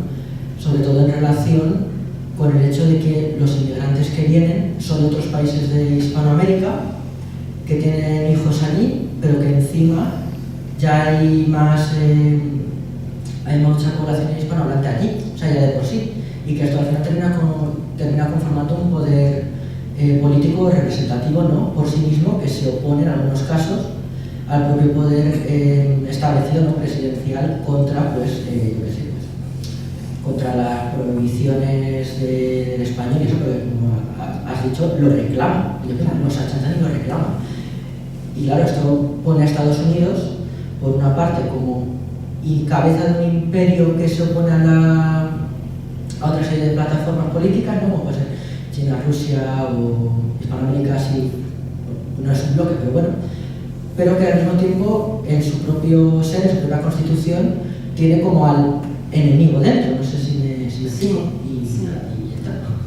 sobre todo en relación con el hecho de que los inmigrantes que vienen son de otros países de Hispanoamérica, que tienen hijos allí, pero que encima ya hay mucha población hispanohablante allí, o sea, ya de por sí, y que esto al final termina conformando un poder político representativo, ¿no?, por sí mismo, que se opone en algunos casos al propio poder establecido, ¿no?, presidencial contra, pues, contra las prohibiciones del español, y eso, que, como has dicho, lo reclama, no se achantan y lo reclama. Y claro, esto pone a Estados Unidos, por una parte, como cabeza de un imperio que se opone a otra serie de plataformas políticas, ¿no?, como puede ser China, Rusia o Hispanoamérica, así, no es un bloque, pero bueno, pero que al mismo tiempo, en su propio ser, en su propia constitución, tiene como al enemigo dentro, no sé si me explico.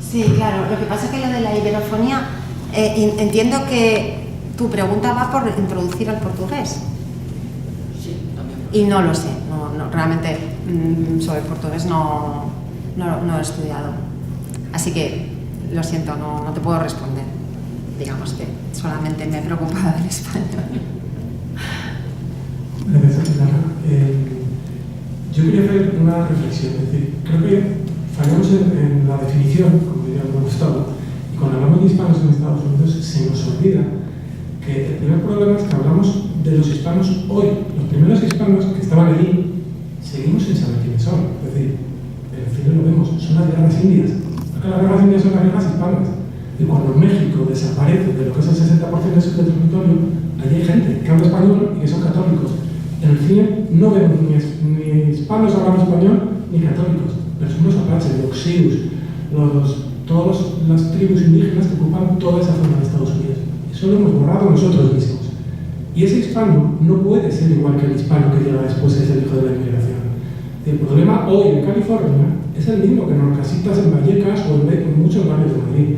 Sí, claro, lo que pasa es que lo de la iberofonía Entiendo que tu pregunta va por introducir el portugués. Sí, también. Y no lo sé, realmente sobre portugués no he estudiado. Así que lo siento, no te puedo responder. Digamos que solamente me he preocupado del español. Gracias, Susana. Yo quería hacer una reflexión. Es decir, creo que fallamos en la definición, como diría Gustavo, y cuando hablamos de hispanos en Estados Unidos se nos olvida que el primer problema es que hablamos de los hispanos hoy. Los primeros hispanos que estaban allí seguimos sin saber quiénes son. Es decir, en el cine lo vemos, son las guerras indias. Porque las guerras indias son las guerras hispanas. Y cuando México desaparece de lo que es el 60% de su territorio, allí hay gente que habla español y que son católicos. En el cine no vemos ni hispanos hablando español ni católicos, pero son los apaches, los xius, todas las tribus indígenas que ocupan toda esa zona de Estados Unidos. Eso lo hemos borrado nosotros mismos. Y ese hispano no puede ser igual que el hispano que llega después, que es el hijo de la inmigración. El problema hoy en California es el mismo que en las casitas en Vallecas o en muchos barrios de Madrid.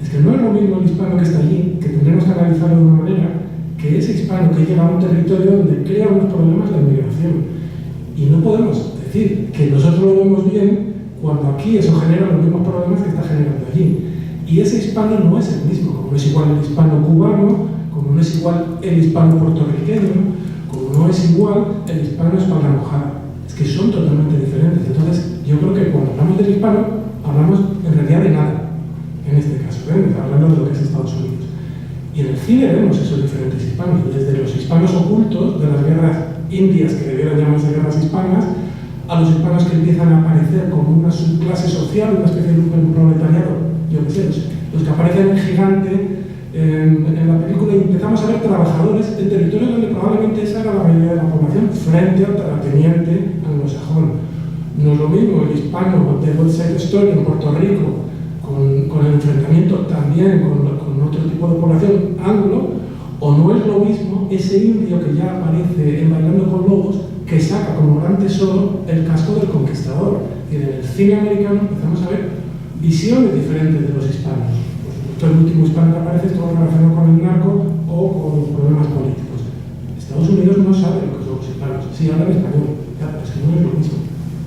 Es que no es lo mismo el hispano que está allí, que tendremos que analizarlo de una manera, que ese hispano que llega a un territorio donde crea unos problemas la inmigración. Y no podemos decir que nosotros lo vemos bien cuando aquí eso genera los mismos problemas que está generando allí. Y ese hispano no es el mismo, como no es igual el hispano cubano, como no es igual el hispano puertorriqueño, como no es igual el hispano espalda mojada. Es que son totalmente diferentes. Entonces, yo creo que cuando hablamos del hispano, hablamos en realidad de nada. En este caso, hablando de lo que es Estados Unidos. Y en el cine vemos esos diferentes hispanos, desde los hispanos ocultos de las guerras indias, que debieran llamarse guerras hispanas, a los hispanos que empiezan a aparecer como una subclase social, una especie de un proletariado, yo qué sé, los que aparecen en gigante en la película, y empezamos a ver trabajadores en territorios donde probablemente esa era la mayoría de la población, frente al terrateniente anglosajón. No es lo mismo el hispano de West Side Story en Puerto Rico, con el enfrentamiento también con otro tipo de población anglo, o no es lo mismo ese indio que ya aparece en Bailando con Lobos, que saca como gran tesoro el casco del conquistador. Y en el cine americano empezamos a ver visiones diferentes de los hispanos. Por supuesto, el último hispano que aparece es todo relacionado con el narco o con los problemas políticos. Estados Unidos no sabe lo que son los hispanos, sí hablan español, pero es que no es lo mismo.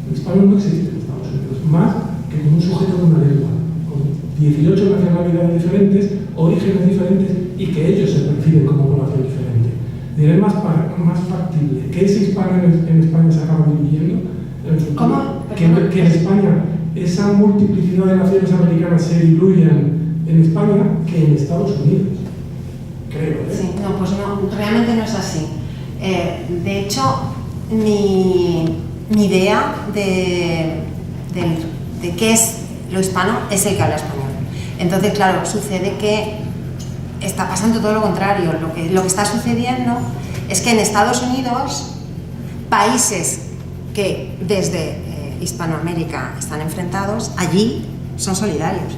El hispano no existe en Estados Unidos, más que como un sujeto de una lengua, con 18 nacionalidades diferentes, orígenes diferentes, y que ellos se perciben como población diferente. Diré más factible que ese hispano en España se acaba dividiendo en el futuro, que en España esa multiplicidad de naciones americanas se diluyan en España que en Estados Unidos. Creo, ¿eh? Sí, no, pues no, realmente no es así. De hecho, mi idea de qué es lo hispano es el que habla español. Entonces, claro, sucede que está pasando todo lo contrario. Lo que está sucediendo es que en Estados Unidos, países que desde Hispanoamérica están enfrentados, allí son solidarios,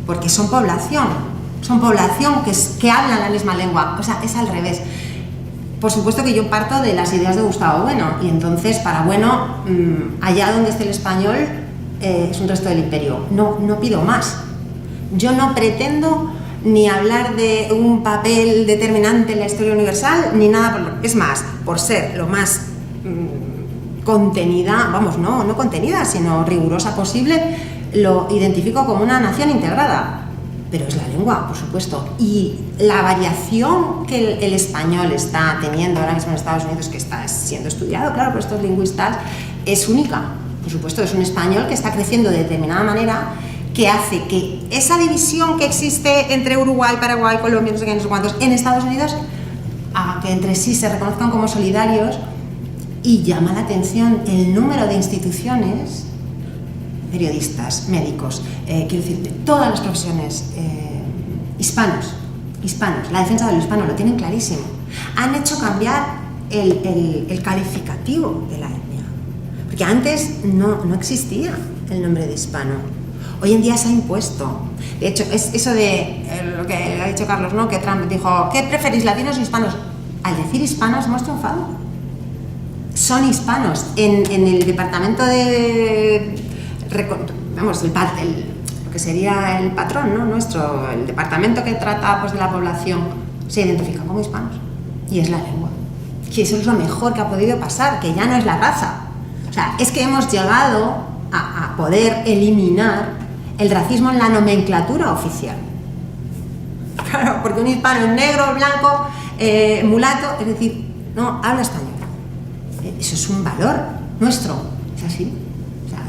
porque son población que hablan la misma lengua. O sea, es al revés. Por supuesto que yo parto de las ideas de Gustavo Bueno, y entonces para Bueno, allá donde esté el español, es un resto del imperio. No pido más. Yo no pretendo ni hablar de un papel determinante en la historia universal, ni nada. Es más, por ser lo más contenida, vamos, no contenida, sino rigurosa posible, lo identifico como una nación integrada. Pero es la lengua, por supuesto. Y la variación que el español está teniendo ahora mismo en Estados Unidos, que está siendo estudiado, claro, por estos lingüistas, es única. Por supuesto, es un español que está creciendo de determinada manera, que hace que esa división que existe entre Uruguay, Paraguay, Colombia, no sé qué, no sé cuántos, en Estados Unidos, haga que entre sí se reconozcan como solidarios, y llama la atención el número de instituciones, periodistas, médicos, quiero decir, de todas las profesiones, hispanos, la defensa del hispano, lo tienen clarísimo. Han hecho cambiar el calificativo de la etnia, porque antes no existía el nombre de hispano. Hoy en día se ha impuesto. De hecho, es eso de lo que ha dicho Carlos, ¿no? Que Trump dijo, ¿qué preferís, latinos o hispanos? Al decir hispanos hemos triunfado. Son hispanos. En el departamento de... Vamos, lo que sería el patrón, ¿no? Nuestro, el departamento que trata pues, de la población, se identifican como hispanos. Y es la lengua. Que eso es lo mejor que ha podido pasar, que ya no es la raza. O sea, es que hemos llegado a poder eliminar el racismo en la nomenclatura oficial. Claro, porque un hispano es negro, blanco, mulato, es decir, no, habla español. Eso es un valor nuestro, es así. O sea,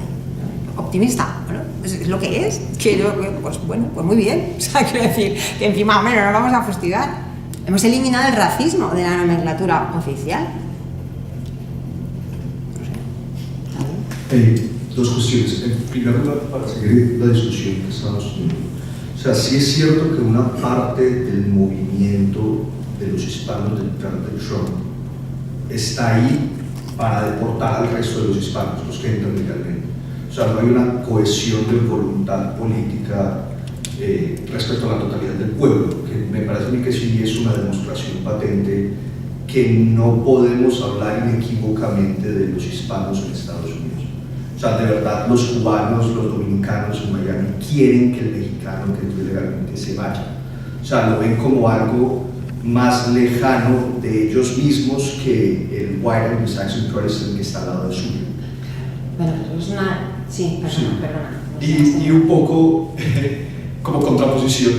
optimista, bueno, es lo que es. Que yo, pues bueno, pues muy bien. O sea, quiero decir que encima, bueno, nos vamos a fustigar. Hemos eliminado el racismo de la nomenclatura oficial. No sé. Dos cuestiones. En primer lugar, para seguir la discusión que estamos teniendo. O sea, sí es cierto que una parte del movimiento de los hispanos del plan de Trump está ahí para deportar al resto de los hispanos, los que entran legalmente. O sea, no hay una cohesión de voluntad política respecto a la totalidad del pueblo, que me parece a mí que sí es una demostración patente que no podemos hablar inequívocamente de los hispanos en Estados Unidos. O sea, de verdad, los cubanos, los dominicanos en Miami quieren que el mexicano que entre legalmente se vaya. O sea, lo ven como algo más lejano de ellos mismos que el white Anglo-Saxon Protestant que está al lado del suyo. Bueno, pues es una... Sí, perdona. Y un poco como contraposición,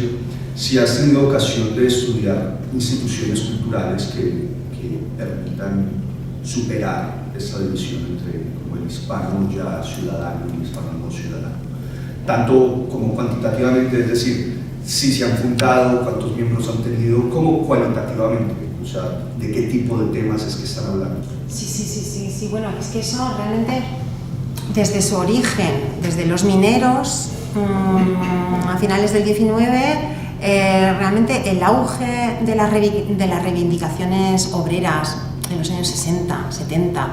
si has tenido ocasión de estudiar instituciones culturales que permitan superar esa división entre como el hispano ya ciudadano y el hispano no ciudadano, tanto como cuantitativamente, es decir, si se han fundado, cuántos miembros han tenido, como cualitativamente, o sea, de qué tipo de temas es que están hablando. Sí, bueno, es que eso realmente desde su origen, desde los mineros a finales del 19, realmente el auge de las reivindicaciones obreras en los años 60, 70,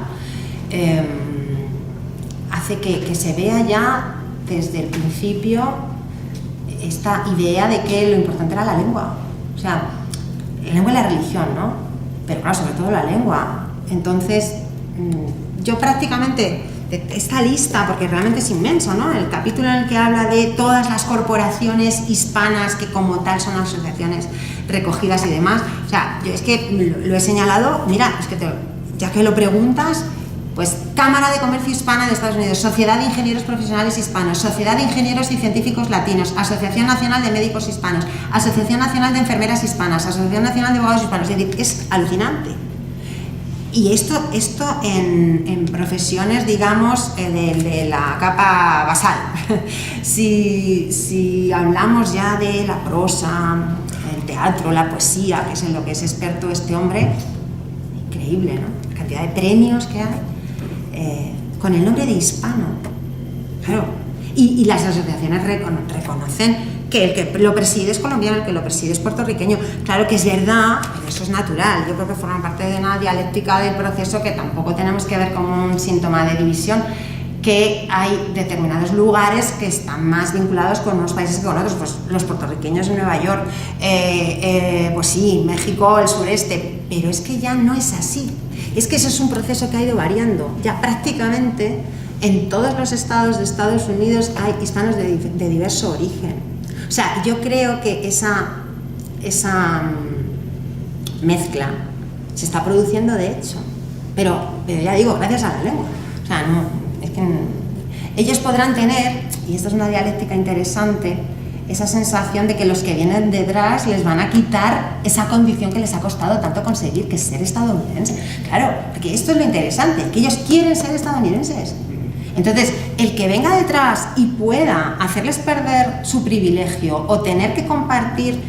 hace que se vea ya desde el principio esta idea de que lo importante era la lengua. O sea, la lengua y la religión, ¿no? Pero claro, sobre todo la lengua. Entonces, yo prácticamente, de esta lista, porque realmente es inmenso, ¿no? El capítulo en el que habla de todas las corporaciones hispanas que como tal son asociaciones recogidas y demás, o sea, yo es que lo he señalado, mira, es que ya que lo preguntas, pues Cámara de Comercio Hispana de Estados Unidos, Sociedad de Ingenieros Profesionales Hispanos, Sociedad de Ingenieros y Científicos Latinos, Asociación Nacional de Médicos Hispanos, Asociación Nacional de Enfermeras Hispanas, Asociación Nacional de Abogados Hispanos, es decir, es alucinante. Y esto en profesiones, digamos, de la capa basal. Si hablamos ya de la prosa, el teatro, la poesía, que es en lo que es experto este hombre, increíble, ¿no? La cantidad de premios que hay. Con el nombre de hispano, claro, y las asociaciones reconocen que el que lo preside es colombiano, el que lo preside es puertorriqueño. Claro que es verdad, pero eso es natural. Yo creo que forma parte de una dialéctica del proceso que tampoco tenemos que ver como un síntoma de división, que hay determinados lugares que están más vinculados con unos países que con otros, pues los puertorriqueños en Nueva York, pues sí, México, el sureste, pero es que ya no es así. Es que eso es un proceso que ha ido variando. Ya prácticamente en todos los estados de Estados Unidos hay hispanos de diverso origen. O sea, yo creo que esa mezcla se está produciendo de hecho, pero ya digo, gracias a la lengua. O sea, no, es que ellos podrán tener, y esto es una dialéctica interesante, esa sensación de que los que vienen detrás les van a quitar esa condición que les ha costado tanto conseguir, que es ser estadounidense. Claro, porque esto es lo interesante, que ellos quieren ser estadounidenses. Entonces, el que venga detrás y pueda hacerles perder su privilegio o tener que compartir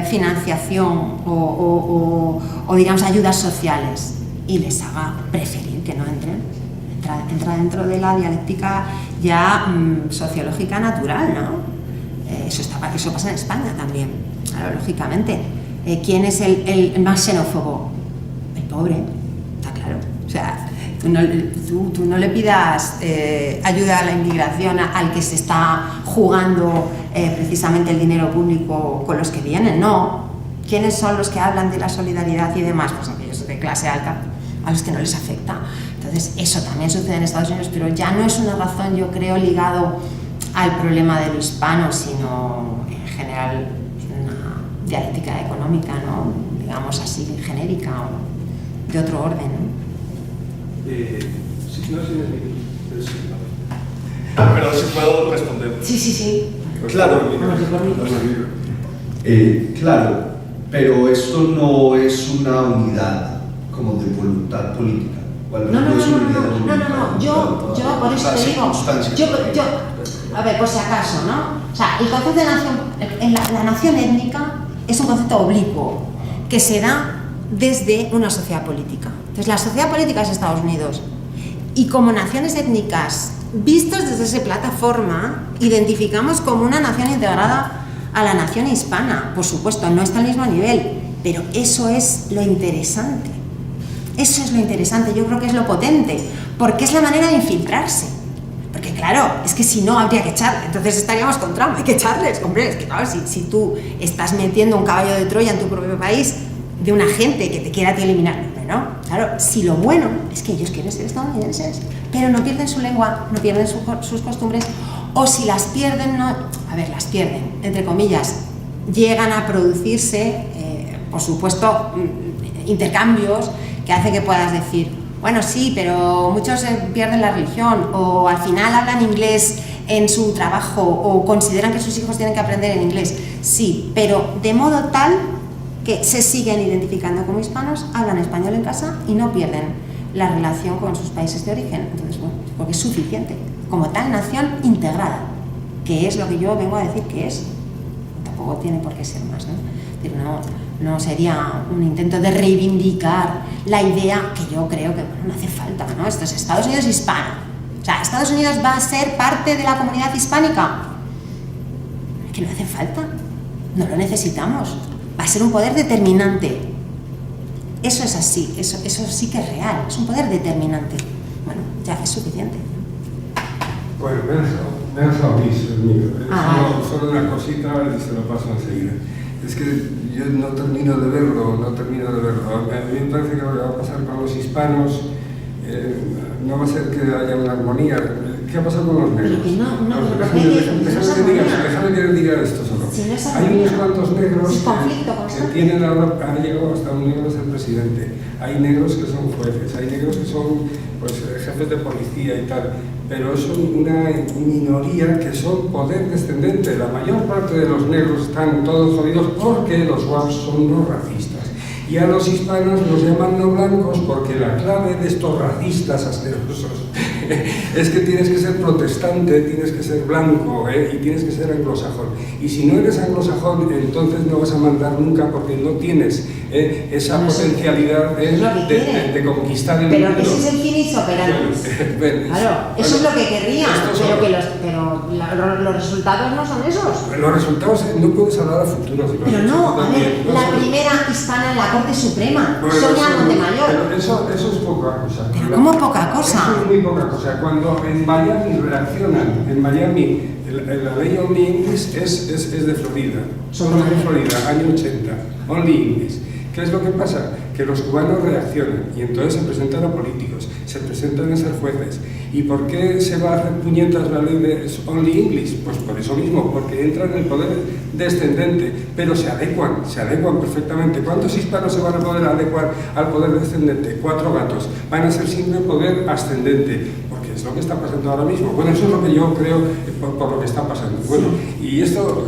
financiación o digamos, ayudas sociales y les haga preferir que no entren, entra dentro de la dialéctica ya sociológica natural, ¿no? Eso pasa en España también, claro, lógicamente. ¿Quién es el más xenófobo? El pobre, está claro. O sea, tú no le pidas ayuda a la inmigración al que se está jugando precisamente el dinero público con los que vienen, no. ¿Quiénes son los que hablan de la solidaridad y demás? Pues aquellos de clase alta, a los que no les afecta. Entonces, eso también sucede en Estados Unidos, pero ya no es una razón, yo creo, ligado al problema de lo hispano, sino en general una dialéctica económica, ¿no? Digamos así, genérica o de otro orden, ¿no? Pero si puedo responder. Sí. Claro, claro, pero esto no es una unidad como de voluntad política. No, yo por eso te digo, a ver, por si acaso, ¿no? O sea, el concepto de nación, la nación étnica es un concepto oblicuo que se da desde una sociedad política. Entonces, la sociedad política es Estados Unidos y como naciones étnicas, vistas desde esa plataforma, identificamos como una nación integrada a la nación hispana. Por supuesto, no está al mismo nivel, pero eso es lo interesante. Eso es lo interesante, yo creo que es lo potente, porque es la manera de infiltrarse. Porque claro, es que si no habría que echarle, entonces estaríamos con Trump, hay que echarles. Hombre, es que claro, si tú estás metiendo un caballo de Troya en tu propio país de una gente que te quiera eliminar, ¿no? Claro, si lo bueno es que ellos quieren ser estadounidenses, pero no pierden su lengua, no pierden sus costumbres, o si las pierden, las pierden, entre comillas, llegan a producirse, por supuesto, intercambios que hace que puedas decir, bueno, sí, pero muchos pierden la religión, o al final hablan inglés en su trabajo, o consideran que sus hijos tienen que aprender en inglés. Sí, pero de modo tal que se siguen identificando como hispanos, hablan español en casa y no pierden la relación con sus países de origen. Entonces, bueno, porque es suficiente, como tal nación integrada, que es lo que yo vengo a decir que es. Tampoco tiene por qué ser más, ¿no? Es decir, no sería un intento de reivindicar la idea que yo creo que no hace falta, ¿no? Esto es Estados Unidos hispano. O sea, ¿Estados Unidos va a ser parte de la comunidad hispánica? Que no hace falta, no lo necesitamos. Va a ser un poder determinante. Eso es así, eso sí que es real, es un poder determinante. Bueno, ya es suficiente. Bueno, me has dado el mío. Solo una cosita y se lo paso enseguida. Es que yo no termino de verlo. A mí me parece que lo que va a pasar con los hispanos no va a ser que haya una armonía. ¿Qué ha pasado con los negros? Déjame que diga esto solo. Hay unos cuantos negros que tienen ahora, han llegado hasta un negro a ser presidente. Hay negros que son jueces, hay negros que son jefes de policía y tal, pero son una minoría que son poder descendente. La mayor parte de los negros están todos jodidos porque los guapos son unos racistas. Y a los hispanos los llaman no blancos porque la clave de estos racistas asquerosos es que tienes que ser protestante, tienes que ser blanco y tienes que ser anglosajón. Y si no eres anglosajón, entonces no vas a mandar nunca porque no tienes esa potencialidad de conquistar el mundo. Pero ese es el finis operandus. Claro, eso es lo que querría, pero los resultados no son esos. Los resultados no puedes hablar a futuro. Pero no, a ver, la primera hispana en la Corte Suprema, Sonia Montemayor. Pero eso es poca cosa. ¿Pero cómo poca cosa? Eso es muy poca cosa. Cuando en Miami reaccionan, la ley Only English es de Florida. Son de Florida, año 80. Only English. ¿Qué es lo que pasa? Que los cubanos reaccionan y entonces se presentan a políticos, se presentan a ser jueces. ¿Y por qué se va a hacer puñetas la ley de Only English? Pues por eso mismo, porque entran en el poder descendente, pero se adecuan perfectamente. ¿Cuántos hispanos se van a poder adecuar al poder descendente? 4 gatos. Van a ser siempre poder ascendente, porque es lo que está pasando ahora mismo. Bueno, eso es lo que yo creo por lo que está pasando. Bueno, y esto,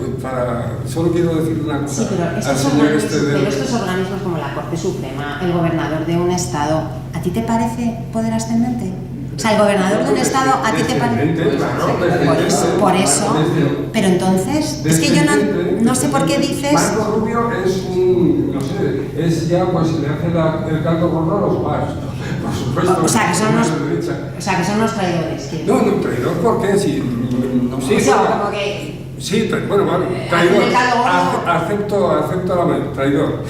solo quiero decir una cosa al señor pero estos organismos como la Corte Suprema, el gobernador de un estado, ¿a ti te parece poder ascendente? O sea, el gobernador de un estado, ¿a ti te parece? Por eso. Pero entonces, es que yo no sé por qué dices... Marco Rubio es no sé, es ya pues le hace el caldo gordo a los guas, por supuesto. O sea, que son los traidores. No, traidor, ¿por qué? Sí, como que... Sí, bueno, vale, traidor, acepto la traidor.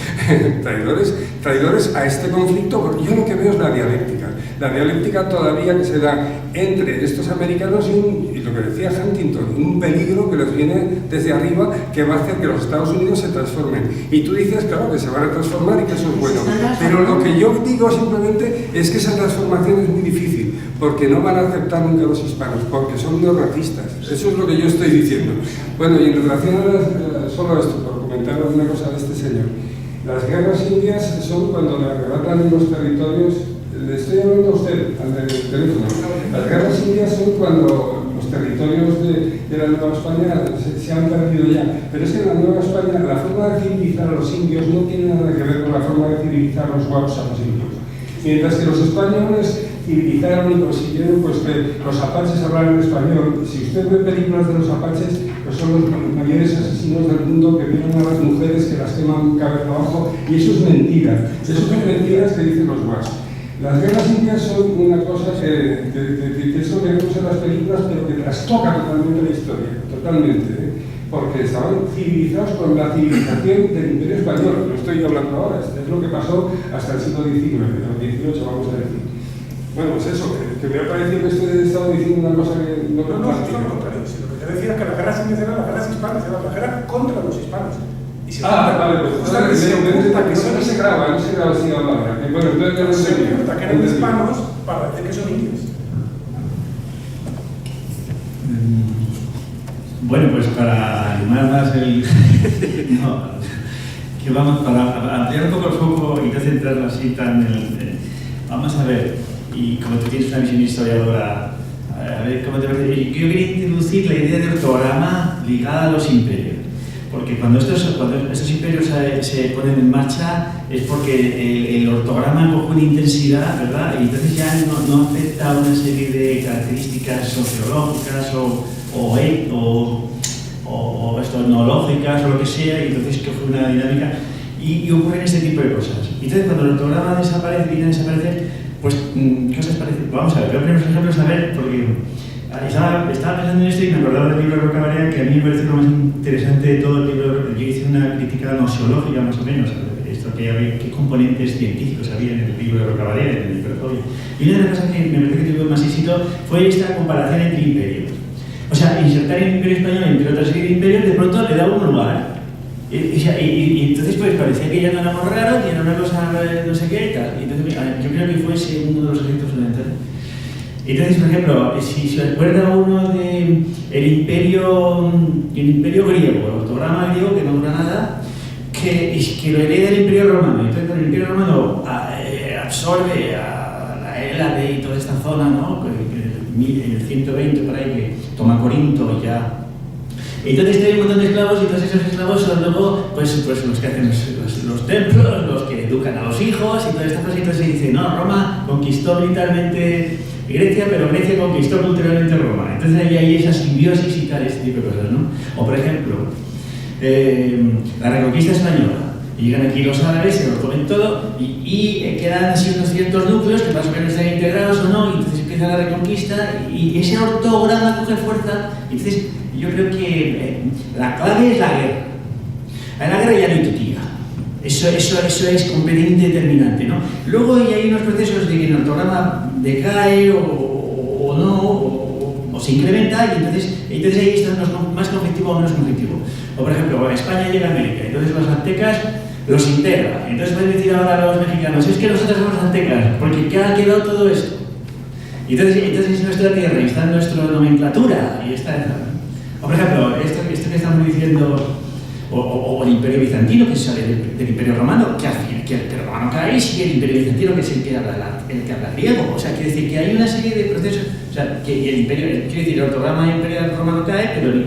Traidores a este conflicto, porque yo lo que veo es la dialéctica. la dialéctica todavía que se da entre estos americanos y lo que decía Huntington, un peligro que les viene desde arriba que va a hacer que los Estados Unidos se transformen. Y tú dices, claro, que se van a transformar y que eso es bueno. Pero lo que yo digo simplemente es que esa transformación es muy difícil, porque no van a aceptar nunca a los hispanos, porque son neorracistas. Eso es lo que yo estoy diciendo. Bueno, y en relación a solo esto, por comentar una cosa de este señor. Las guerras indias son cuando le arrebatan los territorios. Le estoy hablando a usted, al del teléfono. Las guerras indias son cuando los territorios de la Nueva España se han perdido ya. Pero es que en la Nueva España la forma de civilizar a los indios no tiene nada que ver con la forma de civilizar a los guapos a los indios. Mientras que los españoles civilizaron y consiguieron pues, que los apaches hablaran español. Si usted ve películas de los apaches, pues son los mayores asesinos del mundo que violan a las mujeres, que las queman cabeza abajo, y eso es mentira. Eso son mentiras que dicen los guapos. Las guerras indias son una cosa que es lo que vemos en las películas, pero que trastoca totalmente la historia, totalmente, porque estaban civilizados con la civilización del Imperio Español. No estoy hablando ahora, es lo que pasó hasta el siglo XIX, o XVIII, vamos a decir. Bueno, pues eso, que me ha parecido que usted ha estado diciendo una cosa que no comparto. No, lo que te decía es que las guerras indias eran las guerras hispanas, eran las guerras contra los hispanos. Vale, pues no se graba así ahora. Bueno, entonces ya no sé. Que eran hispanos para decir que son indios. Bueno, pues para animar más el... no, que vamos, para ampliar un poco el foco y no centrarlo así tan en el... Vamos a ver, y como tú tienes una visión historiadora, a ver cómo te parece. Yo quería introducir la idea de ortograma ligada a los imperios. Porque cuando estos imperios se ponen en marcha es porque el ortograma coge una intensidad, ¿verdad? Y entonces ya no afecta a una serie de características sociológicas o etnológicas o lo que sea, y entonces coge una dinámica y ocurren este tipo de cosas. Y entonces cuando el ortograma viene a desaparecer, pues cosas parecen. Vamos a ver, voy a poner unos ejemplos a ver, porque estaba pensando en esto y me acordaba del libro de Rocabaria, que a mí me parece lo más interesante de todo el libro. Yo hice una crítica nociológica más o menos, esto qué componentes científicos había en el libro de Rocabaria, en el Hiperfobia. Y una de las cosas que me parece que tuvo más éxito fue esta comparación entre imperios. O sea, insertar el imperio español entre otra serie de imperios de pronto le da un lugar. Y entonces pues parecía que ya no éramos raros, que era una cosa no sé qué y tal. Y entonces yo creo que fue ese uno de los efectos fundamentales. Entonces, por ejemplo, si se recuerda uno del imperio griego, el ortograma griego, que no dura nada, que lo hereda el imperio romano. Entonces, con el imperio romano absorbe a la Hélade y toda esta zona, ¿no? En el 120 por ahí, que toma Corinto y ya. Entonces hay un montón de esclavos y todos esos esclavos son luego pues los que hacen los templos, los que educan a los hijos y todas estas cosas. Entonces se dice, no, Roma conquistó militarmente Grecia, pero Grecia conquistó culturalmente Roma. Entonces ahí hay esa simbiosis y tal, este tipo de cosas, ¿no? O por ejemplo, la reconquista española. Y llegan aquí los árabes, se lo comen todo y quedan así unos ciertos núcleos que más o menos están integrados o no, y entonces empieza la reconquista y ese ortograma coge fuerza. Entonces yo creo que la clave es la guerra. En la guerra ya no hay tutía. Eso es completamente determinante, ¿no? Luego hay unos procesos de que el ortograma decae o no, o se incrementa, y entonces ahí están los más conflictivo o menos conflictivo. O por ejemplo, España llega a América, entonces los aztecas los integra. Entonces pueden decir ahora a los mexicanos, es que nosotros somos aztecas, porque ¿qué ha quedado todo esto? Y entonces es nuestra tierra, y está en nuestra nomenclatura, y está... O por ejemplo, esto que estamos diciendo, o el Imperio Bizantino, que sale del Imperio Romano, que el Imperio Romano cae, y el Imperio Bizantino, que es el que habla griego. O sea, quiere decir que hay una serie de procesos, o sea, que el Imperio, quiere decir, el ortograma imperial romano cae, pero el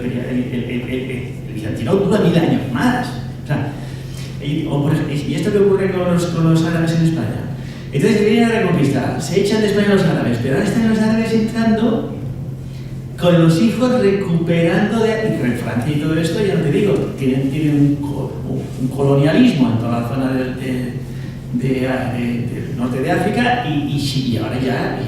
bizantino dura 1000 años más. O sea, y esto que ocurre con los árabes en España. Entonces vienen a la reconquista, se echan de España los árabes, pero ahora están los árabes entrando con los hijos recuperando en Francia y todo esto, ya no te digo, tienen un colonialismo en toda la zona del norte de África y ahora ya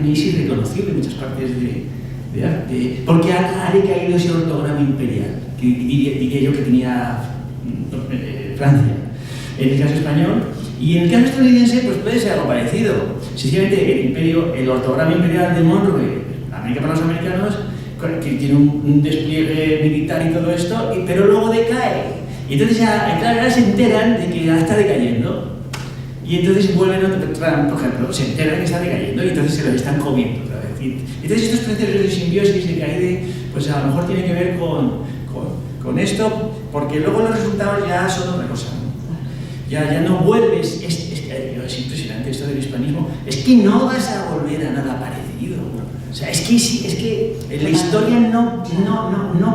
es irreconocible en muchas partes de África. Porque ha decaído ese ortograma imperial, que diría yo que tenía Francia. En el caso español, Y en el caso estadounidense, pues puede ser algo parecido. Sencillamente, el ortograma imperial de Monroe, América para los americanos, que tiene un despliegue militar y todo esto, pero luego decae. Y entonces ya, claro, ahora se enteran de que ya está decayendo. Y entonces vuelven, por ejemplo, se enteran que está decayendo y entonces se lo están comiendo otra vez. Y entonces estos procesos de simbiosis, de caída, pues a lo mejor tienen que ver con esto, porque luego los resultados ya son otra cosa, ¿no? Ya no vuelves, es impresionante esto del hispanismo, es que no vas a volver a nada parecido, ¿no? O sea, es que la historia no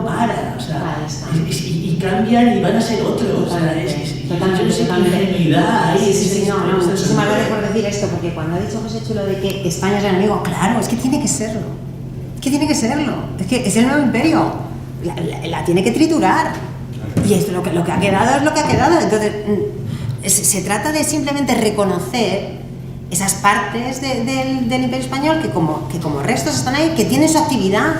para, o sea, y cambian y van a ser otros, o sea, totalmente. Ingenuidad. Sí, no, muchísimas gracias por decir esto, porque cuando ha dicho José Chulo de que España es el enemigo, claro, es que tiene que serlo, es que es el nuevo imperio, la tiene que triturar, y esto, lo que ha quedado es lo que ha quedado. Entonces, se trata de simplemente reconocer esas partes del Imperio Español que como restos están ahí, que tienen su actividad,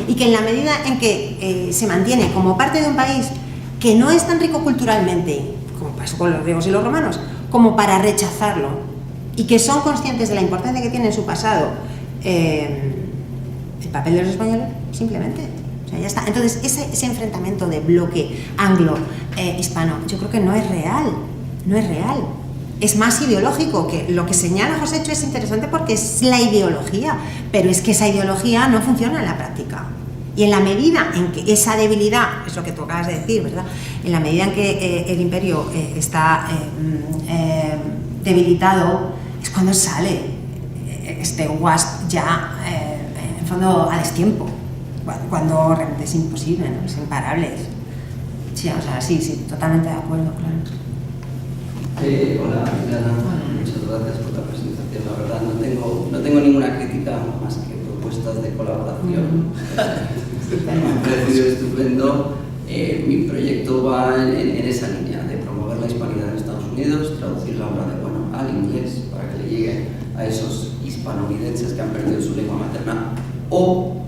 y que en la medida en que se mantiene como parte de un país que no es tan rico culturalmente, como pasó con los griegos y los romanos, como para rechazarlo, y que son conscientes de la importancia que tiene en su pasado el papel de los españoles, simplemente. O sea, ya está. Entonces, ese enfrentamiento de bloque anglo-hispano, yo creo que no es real. Es más ideológico, que lo que señala José Chu es interesante porque es la ideología, pero es que esa ideología no funciona en la práctica. Y en la medida en que esa debilidad, es lo que tú acabas de decir, ¿verdad? En la medida en que el imperio está debilitado, es cuando sale este WASP ya, en el fondo, a destiempo. Cuando realmente es imposible, ¿no? Es imparable. Sí, o sea, sí, totalmente de acuerdo, claro. Hola, Milana. Muchas gracias por la presentación. La verdad, no tengo ninguna crítica más que propuestas de colaboración. Me ha parecido estupendo. Mi proyecto va en esa línea de promover la hispanidad en Estados Unidos, traducir la obra de Bueno al inglés para que le llegue a esos hispanovidenses que han perdido su lengua materna o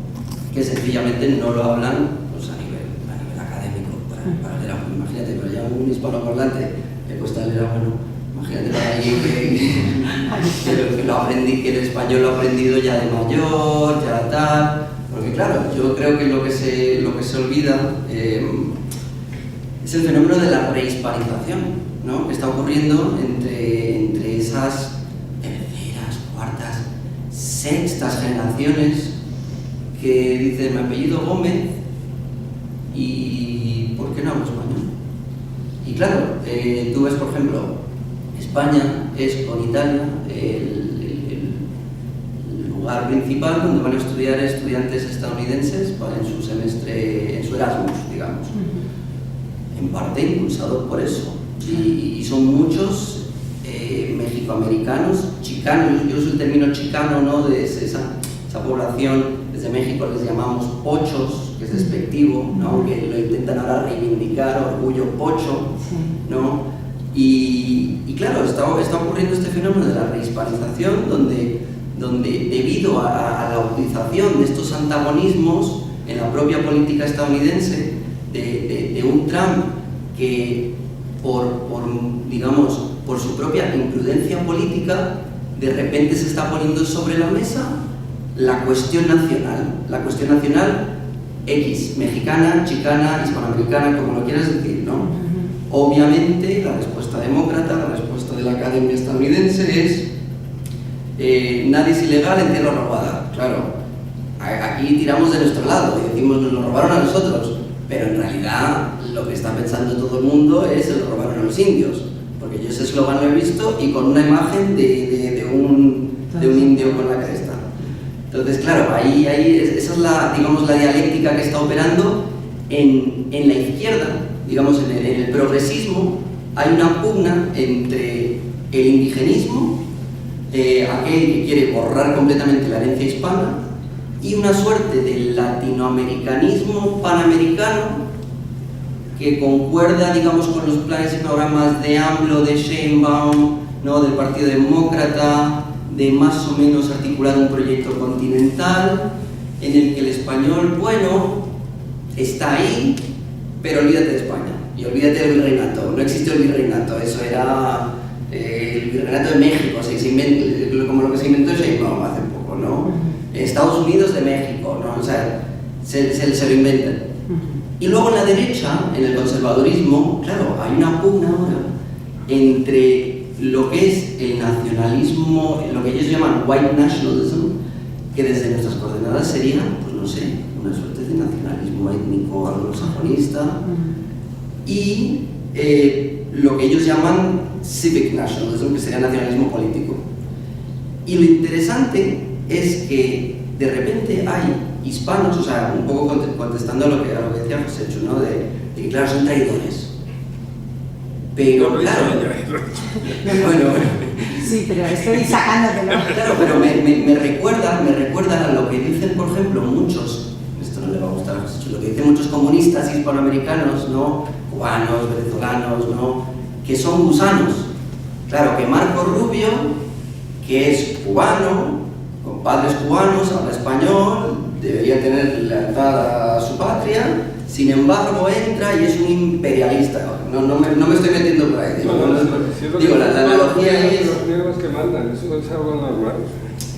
que sencillamente no lo hablan pues, a nivel académico para leer. Imagínate, pero ya un hispanoparlante le cuesta leer a Bueno. Imagínate para alguien que lo aprendí, que el español lo ha aprendido ya de mayor, ya tal. Porque claro, yo creo que lo que se olvida es el fenómeno de la rehispanización, ¿no? Que está ocurriendo entre esas terceras, cuartas, sextas generaciones que dicen mi apellido Gómez y ¿por qué no hablo español? Y claro, tú ves por ejemplo, España es con Italia el lugar principal donde van a estudiar estudiantes estadounidenses en su semestre, en su Erasmus, digamos. En parte impulsado por eso. Y son muchos mexicoamericanos, chicanos, yo uso el término chicano, ¿no? De esa población, desde México les llamamos pochos, que es despectivo, ¿no? Aunque lo intentan ahora reivindicar, orgullo pocho, ¿no? Y claro, está ocurriendo este fenómeno de la rehispanización, donde debido a la utilización de estos antagonismos en la propia política estadounidense, de un Trump que por su propia imprudencia política, de repente se está poniendo sobre la mesa la cuestión nacional X, mexicana, chicana, hispanoamericana, como lo quieras decir, ¿no? Obviamente, la respuesta demócrata, la respuesta de la academia estadounidense es nadie es ilegal en tierra robada. Claro, aquí tiramos de nuestro lado y decimos nos lo robaron a nosotros, pero en realidad lo que está pensando todo el mundo es se lo robaron a los indios, porque yo ese eslogan lo he visto y con una imagen de un indio con la cresta. Entonces, claro, ahí esa es la dialéctica que está operando en la izquierda, digamos, en el progresismo. Hay una pugna entre el indigenismo, aquel que quiere borrar completamente la herencia hispana, y una suerte de latinoamericanismo panamericano que concuerda, digamos, con los planes y programas de AMLO, de Sheinbaum, ¿no? Del Partido Demócrata, de más o menos articular un proyecto continental en el que el español, bueno, está ahí, pero olvídate de España. Y olvídate del virreinato, no existió el virreinato, eso era el virreinato de México, como lo que se inventó Sheinbaum hace poco, ¿no? Estados Unidos de México, ¿no? O sea, se lo inventan. Y luego en la derecha, en el conservadurismo, claro, hay una pugna ahora entre lo que es el nacionalismo, lo que ellos llaman white nationalism, que desde nuestras coordenadas sería, pues no sé, una suerte de nacionalismo étnico anglosajonista, y lo que ellos llaman civic nationalism, que sería nacionalismo político. Y lo interesante es que de repente hay hispanos, o sea, un poco contestando a lo que decía Joséchu, ¿no? De que claro, son traidores. Pero claro, bueno, sí, pero estoy sacándotelo. Claro, pero me recuerda a lo que dicen, por ejemplo, muchos, esto no le va a gustar a Joséchu, lo que dicen muchos comunistas hispanoamericanos, ¿no? Cubanos, venezolanos, ¿no? Que son gusanos. Claro, que Marco Rubio, que es cubano, con padres cubanos, habla español, debería tener lealtad a su patria, sin embargo entra y es un imperialista. No me estoy metiendo por ahí. Digo, la analogía es... Los negros que mandan, eso es algo normal.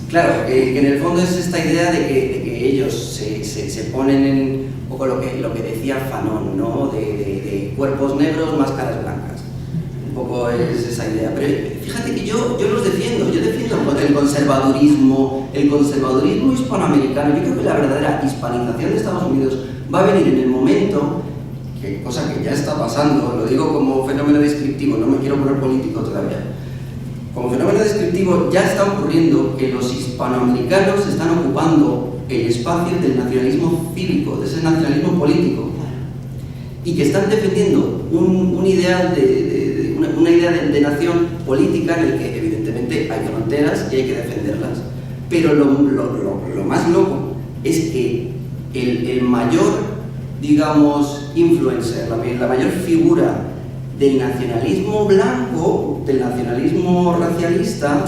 Claro, que en el fondo es esta idea de que ellos se ponen en un poco lo que decía Fanon, ¿no? De cuerpos negros, máscaras blancas. Un poco es esa idea. Pero fíjate que yo los defiendo, yo defiendo el conservadurismo hispanoamericano. Yo creo que la verdadera hispanización de Estados Unidos va a venir en el momento, cosa que ya está pasando, lo digo como fenómeno descriptivo, no me quiero poner político todavía. Como fenómeno descriptivo ya está ocurriendo que los hispanoamericanos están ocupando el espacio del nacionalismo cívico, de ese nacionalismo político, y que están defendiendo un ideal una idea de nación política en el que evidentemente hay fronteras y hay que defenderlas. Pero lo más loco es que el mayor, digamos, influencer, la mayor figura del nacionalismo blanco, del nacionalismo racialista,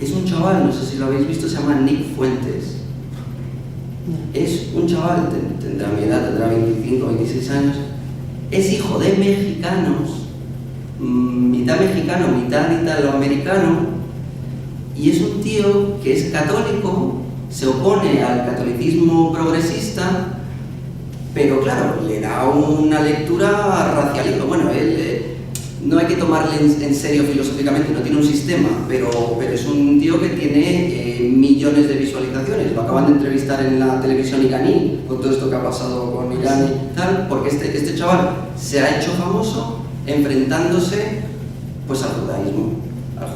es un chaval, no sé si lo habéis visto, se llama Nick Fuentes. Es un chaval, tendrá mi edad, tendrá 25, 26 años, es hijo de mexicanos, mitad mexicano, mitad italoamericano, y es un tío que es católico, se opone al catolicismo progresista, pero claro, le da una lectura racialista. Bueno, él no hay que tomarle en serio filosóficamente, no tiene un sistema, pero es un tío que tiene millones de visualizaciones. Lo acaban de entrevistar en la televisión iraní, con todo esto que ha pasado con Irán y tal, porque este chaval se ha hecho famoso enfrentándose pues al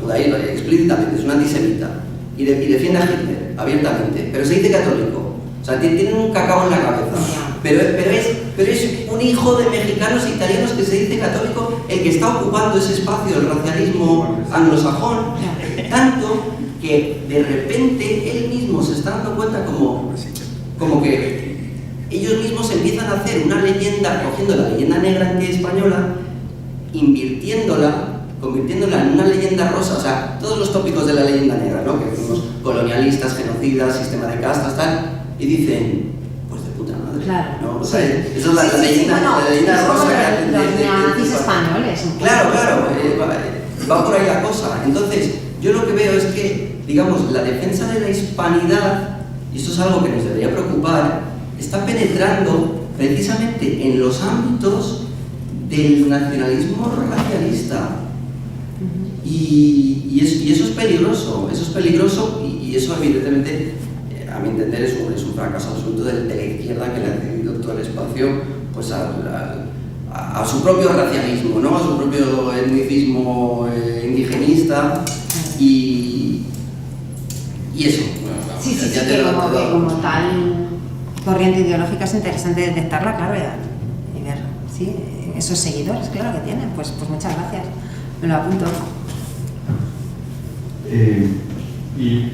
judaísmo explícitamente, es un antisemita, y defiende a Hitler abiertamente, pero se dice católico, o sea, tiene un cacao en la cabeza, pero es un hijo de mexicanos e italianos que se dice católico, el que está ocupando ese espacio del racialismo anglosajón, tanto que de repente él mismo se está dando cuenta como que ellos mismos empiezan a hacer una leyenda, cogiendo la leyenda negra anti-española, convirtiéndola en una leyenda rosa, o sea, todos los tópicos de la leyenda negra, ¿no? Que fuimos colonialistas, genocidas, sistema de castas, tal, y dicen, pues de puta madre, claro, ¿no? O sea, eso es la leyenda rosa que hacen los neonazis españoles. Claro, va por ahí la cosa. Entonces, yo lo que veo es que, digamos, la defensa de la hispanidad, y esto es algo que nos debería preocupar, está penetrando precisamente en los ámbitos del nacionalismo racialista. Y eso es peligroso, y eso evidentemente, a mi entender, es un fracaso absoluto de la izquierda, que le ha cedido todo el espacio pues a su propio racialismo, ¿no? A su propio etnicismo indigenista, y eso. Sí, que como tal corriente ideológica es interesante detectarla, claro, y ver, sí, esos seguidores, claro, que tienen. Pues muchas gracias, me lo apunto. Y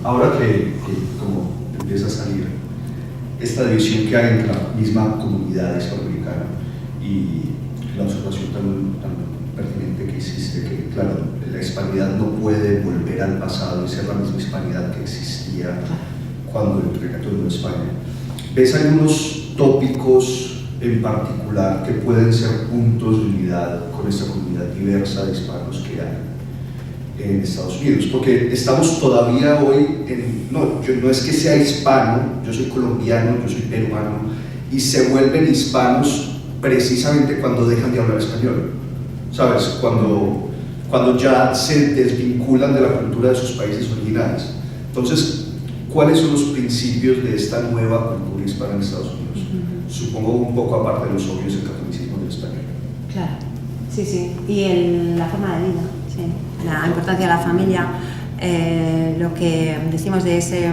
ahora que como empieza a salir esta división que hay entre la misma comunidad hispanoamericana y la observación tan pertinente que hiciste, que claro, la hispanidad no puede volver al pasado y ser la misma hispanidad que existía cuando el retorno de España. ¿Ves algunos tópicos en particular que pueden ser puntos de unidad con esta comunidad diversa de hispanos que hay en Estados Unidos? Porque estamos todavía hoy no es que sea hispano, yo soy colombiano, yo soy peruano, y se vuelven hispanos precisamente cuando dejan de hablar español, ¿sabes? Cuando ya se desvinculan de la cultura de sus países originales. Entonces, ¿cuáles son los principios de esta nueva cultura hispana en Estados Unidos? Supongo un poco aparte de los obvios el catolicismo del español. Claro, sí, y la forma de vida, sí. La importancia de la familia, lo que decimos de ese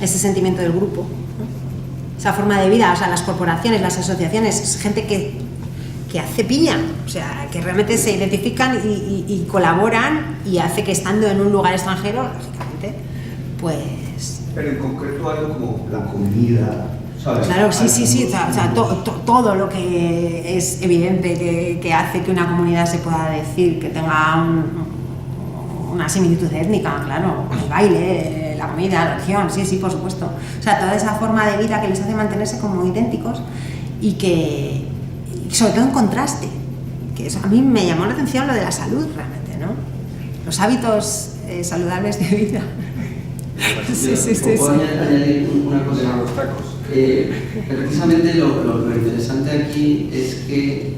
sentimiento del grupo, ¿no? Esa forma de vida, o sea, las corporaciones, las asociaciones, es gente que hace piña, o sea, que realmente se identifican y colaboran, y hace que estando en un lugar extranjero, lógicamente, pues... Pero en concreto algo como la comida, ¿sabes? Claro, sí, o sea, todo lo que es evidente que hace que una comunidad se pueda decir que tenga una similitud étnica, claro, el baile, la comida, la religión, sí, por supuesto. O sea, toda esa forma de vida que les hace mantenerse como idénticos y que, sobre todo en contraste, que eso, a mí me llamó la atención lo de la salud realmente, ¿no? Los hábitos saludables de vida. Sí. ¿Puedo añadir una cosa? Los tacos. Precisamente lo interesante aquí es que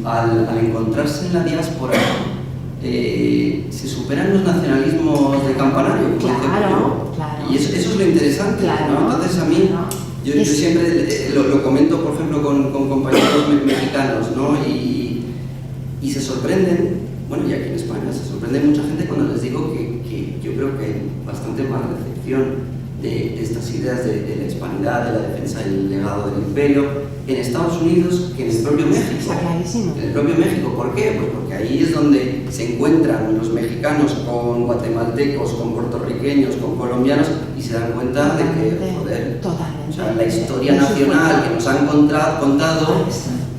al encontrarse en la diáspora se superan los nacionalismos de campanario, por ejemplo. Y eso es lo interesante, ¿no? Entonces a mí, yo siempre lo comento, por ejemplo, con compañeros mexicanos, ¿no? Y se sorprenden, bueno, y aquí en España se sorprende mucha gente cuando les digo que yo creo que hay bastante más recepción de estas ideas de la hispanidad, de la defensa del legado del imperio en Estados Unidos que en el propio México. Está clarísimo. En el propio México, ¿por qué? Pues porque ahí es donde se encuentran los mexicanos con guatemaltecos, con puertorriqueños, con colombianos, y se dan cuenta de que, joder, totalmente. O sea, la historia nacional que nos han contado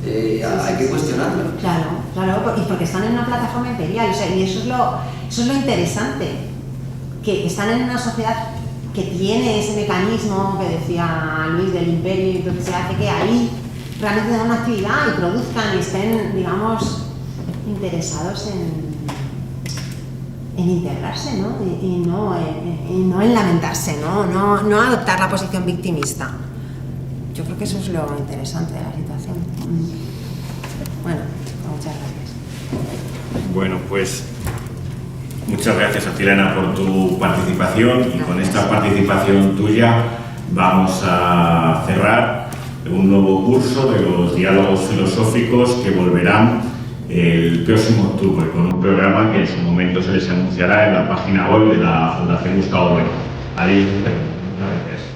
hay que cuestionarla. Claro, y porque están en una plataforma imperial, o sea, y eso es lo interesante, que están en una sociedad que tiene ese mecanismo que decía Luis del imperio, y entonces se hace que ahí realmente den una actividad y produzcan y estén, digamos, interesados en integrarse, ¿no? Y no en lamentarse, no adoptar la posición victimista. Yo creo que eso es lo interesante de la situación. Bueno, muchas gracias. Bueno, pues muchas gracias a ti, Elena, por tu participación, y con esta participación tuya vamos a cerrar un nuevo curso de los diálogos filosóficos que volverán el próximo octubre con un programa que en su momento se les anunciará en la página web de la Fundación Gustavo Bueno. Adiós. Gracias.